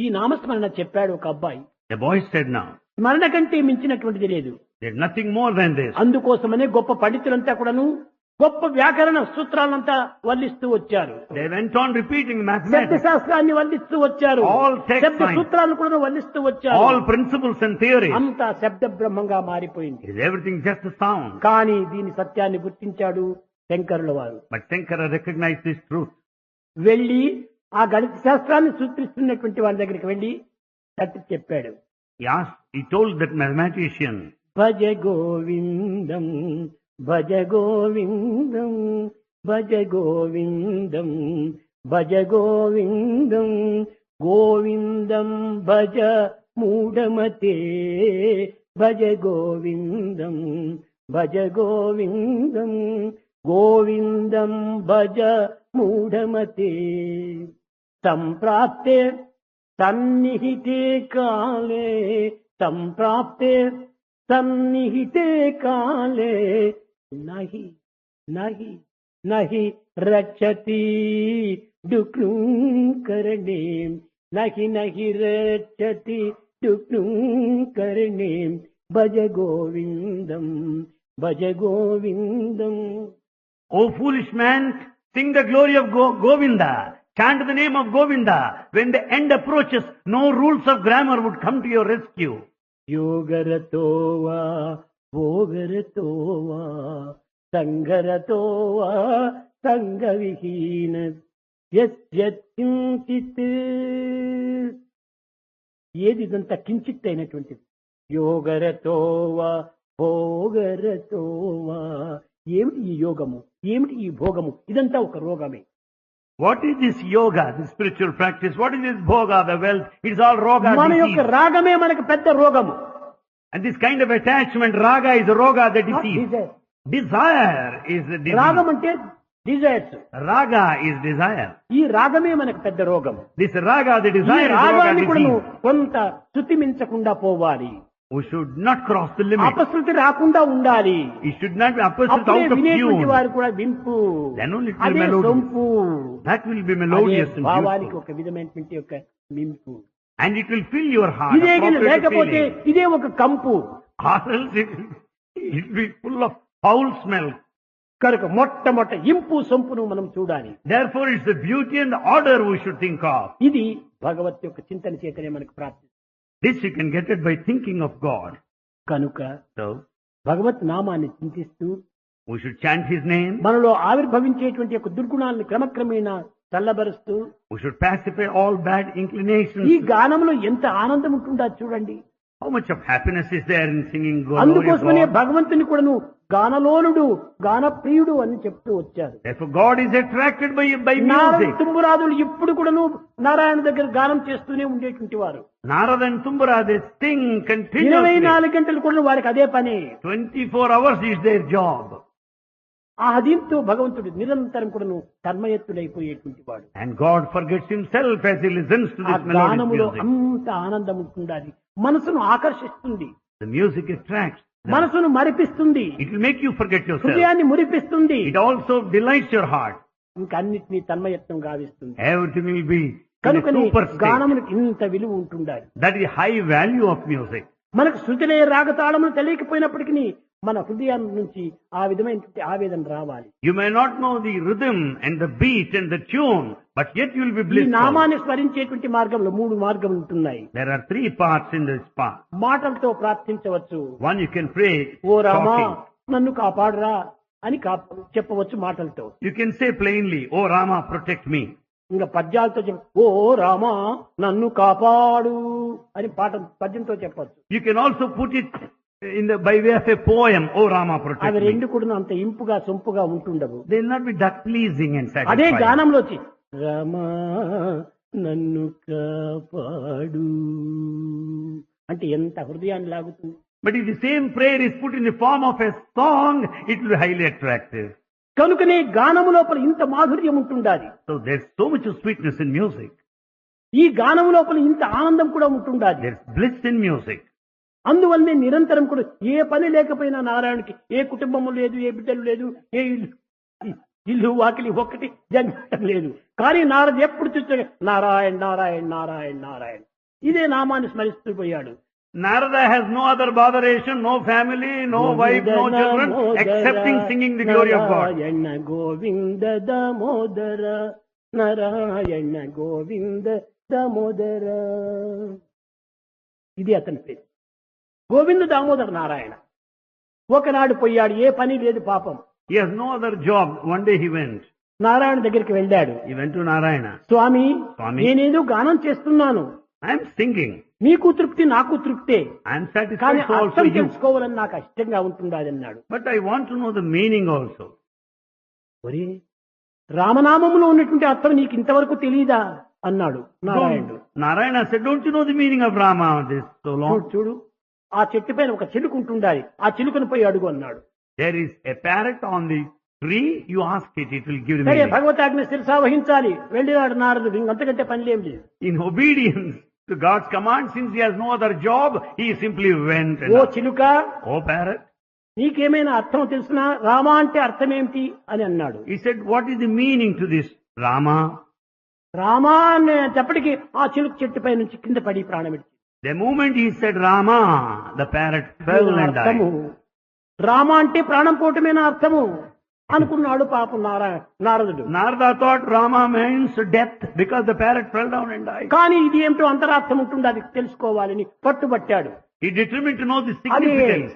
ఈ నామస్మరణ చెప్పాడు ఒక అబ్బాయి. The boy said now, స్మరణ కంటే మించినటువంటిది లేదు. there's nothing more than this. అందుకోసమనే గొప్ప పండితులంతా కూడాను గొప్ప వ్యాకరణ సూత్రాలంతా వల్లిస్తూ వచ్చారు. They went on repeating శబ్ద mathematics, శాస్త్రాన్ని వల్లిస్తూ వచ్చారు. All text శబ్ద science. సూత్రాలను కూడా వల్లిస్తూ వచ్చారు. all principles and theories. అంతా శబ్ద బ్రహ్మంగా మారిపోయింది. Is everything just a sound? కానీ దీని సత్యాన్ని గుర్తించాడు శంకరుల వారు. But Shankara recognized this truth. వెళ్లి ఆ గణిత శాస్త్రాన్ని సూచిస్తున్నటువంటి వారి దగ్గరికి వెళ్లి తట్టి చెప్పాడు. He told that mathematician, భజ గోవిందం భజ గోవిందం భజ గోవిందం భజ గోవిందం గోవిందం భజ మూఢమతే భజ గోవిందం భజ గోవిందం గోవిందం భజ మూఢమతే సంప్రాప్తే సన్నిహితే కాలే సంప్రాప్తే సన్నిహితే కాలే నహి నహి నహి రక్షతి డుక్నుం కరణే నహి నహి రక్షతి డుక్నుం కరణే భజ గోవిందం భజ గోవిందం. O foolish man, sing the glory of Govinda. Chant the name of Govinda. When the end approaches, no rules of grammar would come to your rescue. యోగరతోవా భోగరతోవా సంగరతోవా సంగవిహీన యత్కించిత్. ఏది ఇదంతా కించిత్ అయినటువంటిది. యోగరతోవా భోగరతోవా. ఏమిటి ఈ యోగము, ఏమిటి ఈ భోగము? ఇదంతా ఒక రోగమే. What is this yoga, this spiritual practice? What is this bhoga, the wealth? It's all roga మన యొక్క disease. రాగమే మనకు పెద్ద రోగము. And this kind of attachment, raga is roga, the disease. Desire. Desire is the రాగం disease. అంటే desires. Raga is desire. ఈ రాగమే మనకు పెద్ద రోగం. This raga, the ఈ desire is రాగాన్ని roga కూడా నువ్వు disease. కొంత శృతిమించకుండా పోవాలి. We should not cross the limit. అపశృతి రాకుండా ఉండాలి. It should not be opposite అప్పుడే out of వినేటువంటి tune. వారు కూడా వింపు. Then only it will అదే be melodious. సొంపు. That will be అదే melodious and భావానికి beautiful. ఒక విధమైనటువంటి యొక్క మింపు. And it will fill your heart. ఇదే గిన appropriate లేకపోతే feeling. ఇదే ఒక కంపు. Or else it will be full of foul smell. కనుక మొట్టమొదట ఇంపు సొంపును మనం చూడాలి. Therefore it's the beauty and the order we should think of. ఇది భగవత్ యొక్క చింతన చేతనే మనకు ప్రాప్తి. This you can get it by thinking of God. కనుక So భగవత్ నామాన్ని చింతిస్తూ we should chant His name. మనలో ఆవిర్భవించేటువంటి యొక్క దుర్గుణాలను క్రమక్రమేణా చల్లబరుస్తూ We should pacify all bad ఈ inclinations. గానంలో ఎంత ఆనందం ఉంటుందో చూడండి. How much of happiness is there in singing glory of అందుకోసమనే God? భగవంతుని కూడాను గానలోనుడు గానప్రియుడు అని చెప్తూ వచ్చారు. Therefore God is attracted by Narada music. తుంబురాదులు ఇప్పుడు కూడాను నారాయణ దగ్గర గానం చేస్తూనే ఉండేటువంటి వారు. Narada and Tumbara, they sing 24 continuously. గంటలు కూడా వారికి అదే పని. 24 hours is their job. ఆ దీంతో భగవంతుడు నిరంతరం కూడాను తన్మయత్తుడైపోయేటువంటి వాడు. And God forgets Himself as He listens to ఆ this melodious గానములో music. అంత ఆనందం ఉంటుండాలి. మనసును ఆకర్షిస్తుంది, The music attracts them. మనసును మరిపిస్తుంది, It will make you forget yourself. హృదయాన్ని మురిపిస్తుంది, It also delights your heart. ఇంకా అన్నిటినీ తన్మయత్వం గావిస్తుంది. Everything will be in a కనుకనే super state. గానమునికి ఇంత విలువ ఉంటుండాలి. That is high value of music. మనకు శృతిలే రాగతాళములు తెలియకపోయినప్పటికీ మన హృదయం నుంచి ఆ విధమైనటువంటి ఆవేదన రావాలి. You may not know the rhythm and the beat and the tune, but yet you will be ఈ blissful. నామాన్ని స్మరించేటువంటి మార్గంలో 3 మార్గములు ఉంటున్నాయి. There are 3 parts in this path. మాటలతో ప్రార్థించవచ్చు. One, you can pray oh Rama talking. నన్ను కాపాడరా అని చెప్పవచ్చు మాటలతో. You can say plainly, "Oh Rama, protect me." ఇంకా పద్యాలతో ఓ రామా నన్ను కాపాడు అని పద్యంతో చెప్పచ్చు. You can also put it by way of a poem, "Oh Rama, protect అవి me." రెండు కూడా అంత ఇంపుగా సొంపుగా ఉంటుండవు. They will not be that pleasing and అదే satisfying. గానంలో వచ్చి రామా నన్ను కాపాడు అంటే ఎంత హృదయాన్ని లాగుతుంది. But if the same prayer is put in the form of a song, it will be highly attractive. కనుకనే గానము లోపల ఇంత మాధుర్యం ఉంటుండాలి. So there's so much of sweetness in music. ఈ గానము లోపల ఇంత ఆనందం కూడా ఉంటుండాలి. There's bliss in music. అందువల్లనే నిరంతరం కూడా ఏ పని లేకపోయినా నారాయణకి ఏ కుటుంబము లేదు, ఏ బిడ్డలు లేదు, ఏ ఇల్లు ఇల్లు వాకిలి ఒక్కటి జన్మటం లేదు. కానీ నారదు ఎప్పుడు చూస్తే నారాయణ నారాయణ నారాయణ నారాయణ ఇదే నామాన్ని స్మరిస్తూ పోయాడు. Narada has no other botheration, no family, no wife, no children, excepting singing the glory of God. Narayana Govinda Damodara Narayana Govinda Damodara ఇది అతని పేరు. గోవింద దామోదర నారాయణ. ఒకనాడు పోయాడు, ఏ పని లేదు పాపం. He has no other job. One day he went. Narayana దగ్గరికి వెళ్ళాడు. He went to Narayana. స్వామి, స్వామి, నేనేదో గానం చేస్తున్నాను, I am singing. నీకు తృప్తి నాకు తృప్తే, I am కానీ satisfied, so also అర్థం you. తెలుసుకోవాలని నాకు ఇష్టంగా ఉంటుండది అన్నాడు. But I want to know the meaning also. ఒరే, రామనామములో ఉన్నటువంటి అర్థం నీకు ఇంతవరకు తెలియదా అన్నాడు నారాయణుడు. Narayana said, don't you know the meaning of Rama this so long? చూడు చూడు, ఆ చెట్టు పైన ఒక చిలుక ఉంటుండాలి, ఆ చిలుకను పోయి అడుగు అన్నాడు. There is a parrot on the tree, you ask it, it will give the సరే, meaning. భగవతాజ్ఞ శిరసా వహించాలి. వెళ్ళినాడు నారదుడు. ఇంకంతకంటే పనిలేం లేదు. In obedience to God's command, since he has no other job, he simply went and oh asked, చిలుక, oh parrot. నీకేమైనా అర్థం తెలుసునా? రామ అంటే అర్థం ఏమిటి అని అన్నాడు. He said, what is the meaning to this Rama? Rama అనేటప్పటికి ఆ చిలుక చెట్టుపై నుంచి కింద పడి ప్రాణమిడిచి. The moment he said Rama, the parrot fell and అర్థము died. రామ అంటే ప్రాణం పోవటమేనా అర్థము అనుకున్నాడు పాపం నారదుడు. Narada thought Rama means death because the parrot fell down and died. కానీ ఇది ఏమిటో అంతరార్థం ఉంటుంది, అది తెలుసుకోవాలని పట్టుబట్టాడు. He determined to know the అదే significance.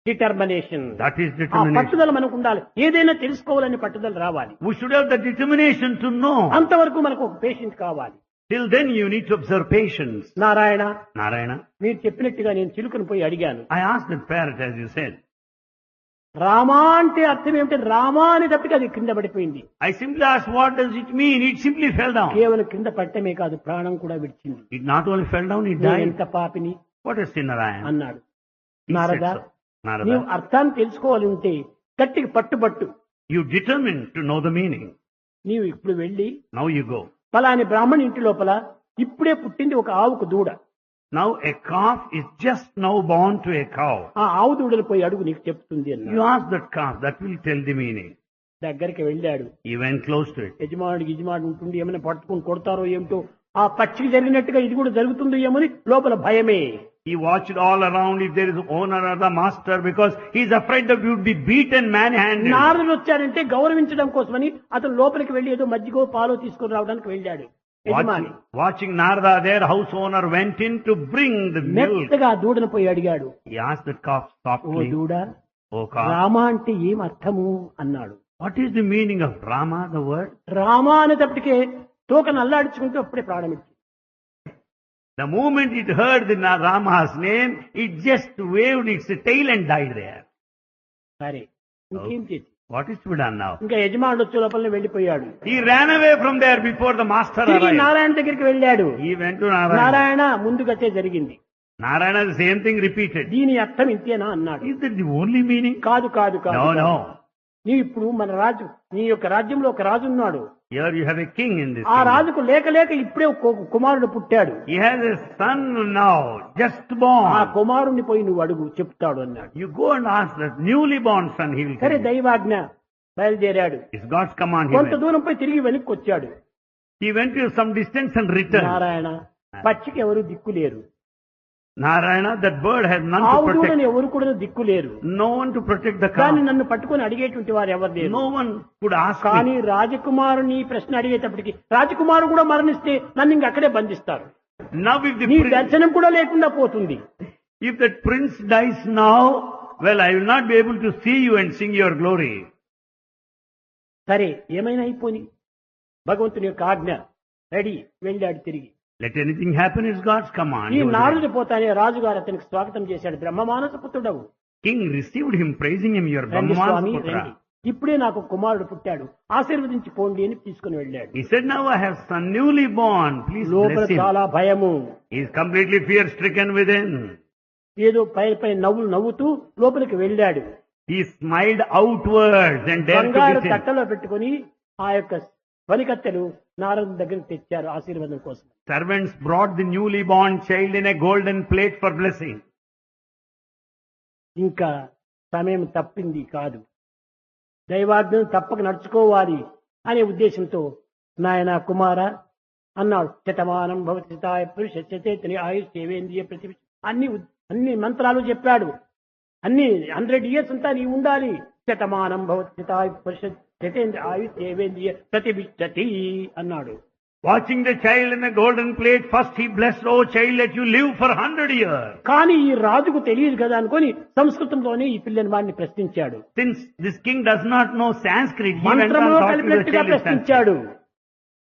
డిటర్మినేషన్. That is ఆ determination. పట్టుదల మనకు ఉండాలి. ఏదైనా తెలుసుకోవాలని పట్టుదల రావాలి. We should have the determination to know. అంతవరకు మనకు ఒక పేషెంట్ కావాలి. Till then you need to observe patience. Narayana, Narayana, మీరు చెప్పినట్టుగా నేను చిలుకను పోయి అడిగాను. I asked that parrot as you said. Rama అంటే అర్థం ఏమిటి? రామా అనేటప్పటికి అది కింద పడిపోయింది. I simply asked what does it mean? It simply fell down. కేవలం కింద పట్టమే కాదు, ప్రాణం కూడా విడిచింది. It not only fell down, it నేను died. ఎంత పాపిని What a sinner I am. అన్నాడు. He said Narada, so. Narada, నీవు అర్థాన్ని తెలుసుకోవాలి ఉంటే గట్టిగా పట్టుబట్టు. you determined to know the meaning. నీవు ఇప్పుడు వెళ్ళి Now you go. ఫలాని బ్రాహ్మణ ఇంటి లోపల ఇప్పుడే పుట్టింది ఒక ఆవుకు దూడ. Now a calf is just now born to a cow. ఆ ఆవు దూడలు పోయి అడుగు, నీకు చెప్తుంది You అన్నాడు. ask that calf, that will tell the meaning. దగ్గరికి వెళ్ళాడు. He went close to it. యజమానుడు ఉంటుండి ఏమైనా పట్టుకుని కొడతారో ఏమిటో, ఆ పక్షికి జరిగినట్టుగా ఇది కూడా జరుగుతుందో ఏమని లోపల భయమే. He watched all around if there is owner or the master because he is afraid that he would be beaten manhandled. నారదుడు వచ్చాడంటే గౌరవించడం కోసమని అతను లోపలికి వెళ్లి ఏదో మజ్జిగో పాలో తీసుకుని రావడానికి వెళ్ళాడు యజమాని. Watching Narada there, house owner went in to bring the milk. మెత్తగా దూడను పోయి అడిగాడు. He asked the calf oh softly, దూడ, oh calf, రామ అంటే ఏం అర్థము అన్నాడు. what is the meaning of Rama, the word? Rama అనేటప్పటికే తోకను అల్లాడించుకుంటూ అప్పుడే ప్రాణమిచ్చి. The moment it heard the Rama's name, it just waved its tail and died there. సరే, ఇంకేం చేసి What is to be done now? ఇంకా యజమానుడు వచ్చే లోపలనే వెళ్ళిపోయాడు. He ran away from there before the master తిరిగి arrived. నారాయణ దగ్గరికి వెళ్ళాడు. He went to Narayana. Narayana, ముందుగతే జరిగింది. Narayana, the same thing repeated. దీని అర్థం ఇంతేనా అన్నాడు. Is that the only meaning? కాదు కాదు కాదు. No, no. నీ ఇప్పుడు మన రాజు, నీ యొక్క రాజ్యంలో ఒక రాజు ఉన్నాడు. Here you have a king in this ఆ kingdom. రాజుకు లేక లేక ఇప్పుడే ఒక కుమారుడు పుట్టాడు. He has a son now, just ఆ born. కుమారుణ్ణి పోయి నువ్వు అడుగు, చెప్తాడు అన్నాడు. You go and ask that newly born son, he will సరే, tell you. దైవాజ్ఞ బయలుదేరాడు. It's God's command. He కొంత went. దూరం పోయి తిరిగి వెనక్కి వచ్చాడు. He went to some distance and returned. Narayana, పక్షికి ఎవరు దిక్కు లేరు, Narayana, that bird has none to ఆవు protect. దూడని ఎవరు కూడా దిక్కు లేరు. No one to protect the కానీ cow. నన్ను పట్టుకొని అడిగేటువంటి వారు ఎవరు లేరు. No one could ask కానీ me. రాజకుమారుని ప్రశ్న అడిగేటప్పటికి రాజకుమారు కూడా మరణిస్తే నన్ను ఇంక అక్కడే బంధిస్తారు. Now if the నీ prince, దర్శనం కూడా లేకుండా పోతుంది. if that prince dies now, well, I will not be able to see you and sing your glory. సరే, ఏమైనా అయిపోని, భగవంతుని యొక్క ఆజ్ఞ. రెడీ, వెళ్ళాడు తిరిగి. Let anything happen, is God's command. ఈ He was నారదుడు ready. పోతానే రాజుగారు అతనికి స్వాగతం చేశాడు. బ్రహ్మమానస పుత్రుడవు, King received him, praising him, your రండి స్వామి, Brahmaputra. రండి. ఇప్పుడే నాకు కుమారుడు పుట్టాడు, ఆశీర్వదించి పోండి అని తీసుకుని వెళ్ళాడు. He said, now I have son newly born, please లోపల bless him. చాలా భయము. He is completely fear stricken within. ఏదో పై పై నవ్వుతూ లోపలికి వెళ్ళాడు. He smiled outwards and dared to బంగారు kiss him. తట్టలో పెట్టుకుని ఆ యొక్క వనికత్తెలు నారదుని దగ్గరికి తెచ్చారు ఆశీర్వాదం కోసం. Servants brought the newly born child in a golden plate for blessing. ఇంకా సమయం తప్పింది కాదు. దైవాజ్ఞను తప్పక నడుచుకోవాలి అనే ఉద్దేశంతో నాయన కుమార అన్నాడు. శతమానం భవతి శతాయ పురుష చేతని ఆయుష్యేంద్రియ ప్రతి అన్ని మంత్రాలు చెప్పాడు. అన్ని 100 years అంతా నీవు ఉండాలి. శతమానం భవతి శతాయ పురుష చేతేంద్రియ ఆయుష్యేంద్రియ ప్రతిష్టతి అన్నాడు. Watching the child in a golden plate, first he blessed, oh child, let you live for 100 years. కానీ ఈ రాజుకు తెలియదు కదా అనుకొని సంస్కృతంలోనే ఈ పిల్లని వాడిని ప్రశ్నించాడు. Since this king does not know Sanskrit, he went on మంత్రంలో talking to the కలిపినట్టుగా child in Sanskrit. ప్రశ్నించాడు.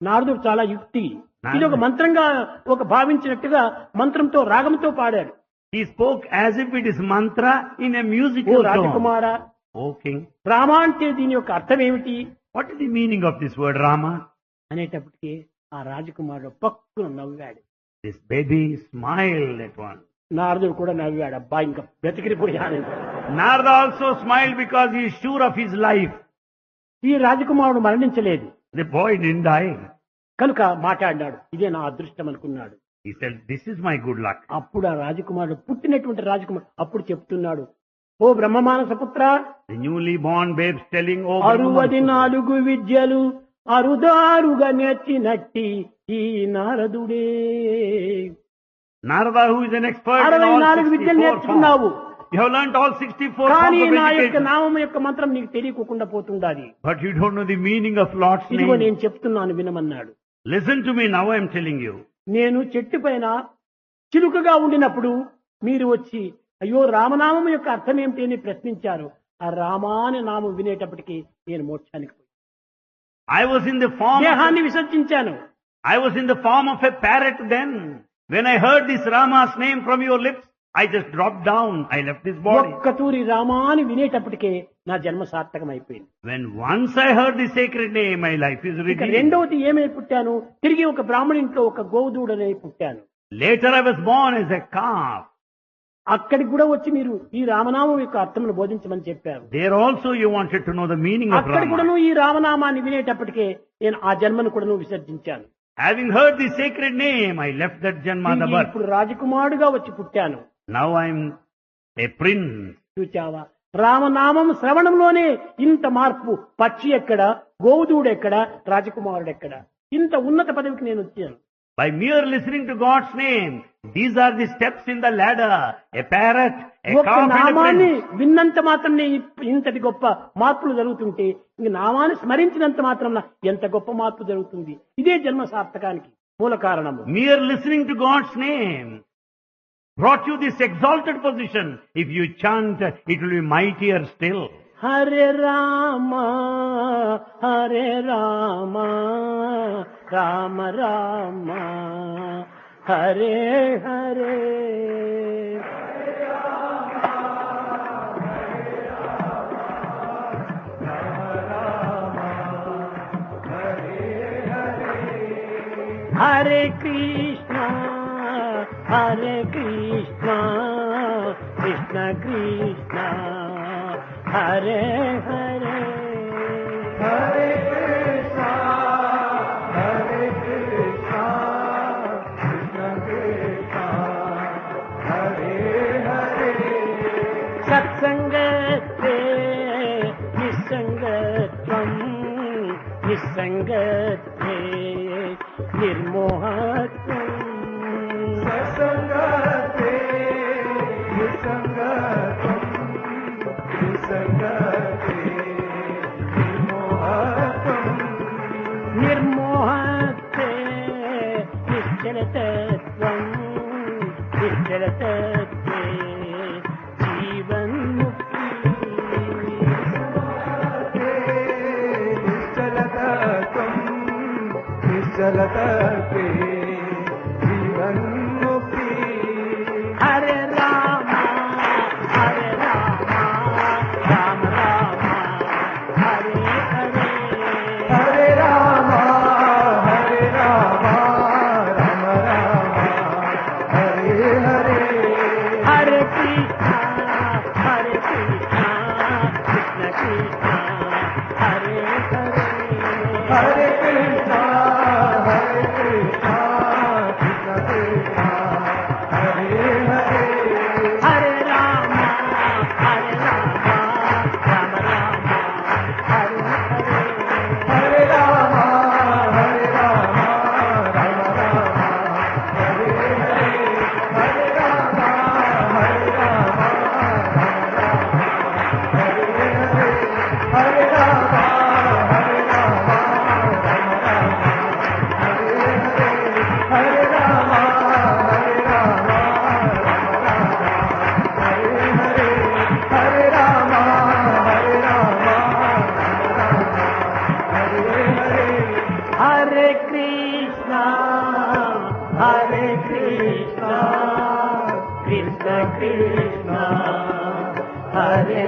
నారదుడు చాలా యుక్తి, ఇది ఒక మంత్రంగా ఒక భావించినట్టుగా మంత్రంతో రాగంతో పాడాడు. He spoke as if it is mantra in a oh musical tone. Rajakumara, O king, Rama అంటే దీని యొక్క అర్థం ఏమిటి what is the meaning of this word Rama? అనేటప్పటికి ఆ రాజకుమారుడు పక్కున నవ్వాడు. This baby smiled at one. నారదుడు కూడా నవ్వాడు. అబ్బా ఇంకా బ్రతికిపోయాడు. Narada also smiled because he is sure of his life. ఈ రాజకుమారుడు మరణించలేదు The boy didn't die. కనుక మాట్లాడినాడు. ఇదే నా అదృష్టం అనుకున్నాడు. He said, this is my good luck. అప్పుడు ఆ రాజకుమారుడు పుట్టినటువంటి రాజకుమారుడు అప్పుడు చెప్తున్నాడు, ఓ బ్రహ్మమానస పుత్ర, The newly born babes telling, oh 64 విద్యలు అరుదారుగా నేర్చినట్టి ఈ నారదుడే. Narada, who is an expert in all 64 విద్యలు 64 నేర్చుకున్నావు, forms. You have learnt all 64 కానీ forms of నా యొక్క education. నామం యొక్క మంత్రం నీకు తెలియకుండా పోతుండాలి. But you don't know the meaning of Lord's ఇదిగో name. నేను చెప్తున్నాను వినమన్నాడు. Listen to me now, I am telling you. నేను చెట్టు పైన చిలుకగా ఉండినప్పుడు మీరు వచ్చి అయ్యో రామనామం యొక్క అర్థం ఏమిటి అని ప్రశ్నించారు. ఆ రామాని నామం వినేటప్పటికి నేను మోక్షానికి పోయాను. I was in the form దేహాన్ని విసర్జించాను. I was in the form of a parrot then. When I heard this Rama's name from your lips, I just dropped down. I left this body. ఒక్క తూరి రామాని వినేటప్పటికే నా జన్మ సార్థకం అయిపోయింది. When once I heard the sacred name, my life is ఇక redeemed. రెండవది ఏమై పుట్టాను, తిరిగి ఒక బ్రాహ్మణ ఇంట్లో ఒక గోవుదూడనై పుట్టాను. Later I was born as a calf. అక్కడికి కూడా వచ్చి మీరు ఈ రామనామం యొక్క అర్థమును బోధించమని చెప్పారు. There also you wanted to know the meaning of అక్కడ Rama. కూడాను ఈ రామనామాన్ని వినేటప్పటికే నేను ఆ జన్మను కూడాను విసర్జించాను. Having heard the sacred name, I left that Janma, the తిరిగి birth. ఇప్పుడు రాజకుమారుడుగా వచ్చి పుట్టాను. Now I am a prince. చూచావా, రామనామం శ్రవణంలోనే ఇంత మార్పు. పక్షి ఎక్కడ, గోవుదూడు ఎక్కడ, రాజకుమారుడు ఎక్కడ, ఇంత ఉన్నత పదవికి నేను వచ్చాను. By mere listening to God's name, these are the steps in the ladder. A parrot, a ఒక్క calf and a నామాన్ని prince. విన్నంత మాత్రం ఇంతటి గొప్ప మార్పులు జరుగుతుంటే ఇంక నామాన్ని స్మరించినంత మాత్రం ఎంత గొప్ప మార్పు జరుగుతుంది. ఇదే జన్మ సార్థకానికి మూల కారణము. Mere listening to God's name brought you this exalted position. If you chant, it will be mightier still. Hare Rama Hare Rama Rama Rama Hare Hare. Hare Krishna Hare Krishna Krishna Krishna Hare Hare. Hare Krishna Hare Krishna Krishna Krishna Hare Hare. సత్సంగత్వే నిస్సంగత్వం నిస్సంగత్వే నిర్మోహత్వం. సత్సంగత్వే నిస్సంగత్వం నిర్మోహత్వే నిశ్చలతత్వం నిశ్చలతత్వే జీవన్ముక్తి. నిశ్చలతత్వం నిశ్చలతత్వే కృష్ణ హరే కృష్ణ కృష్ణ కృష్ణ హరే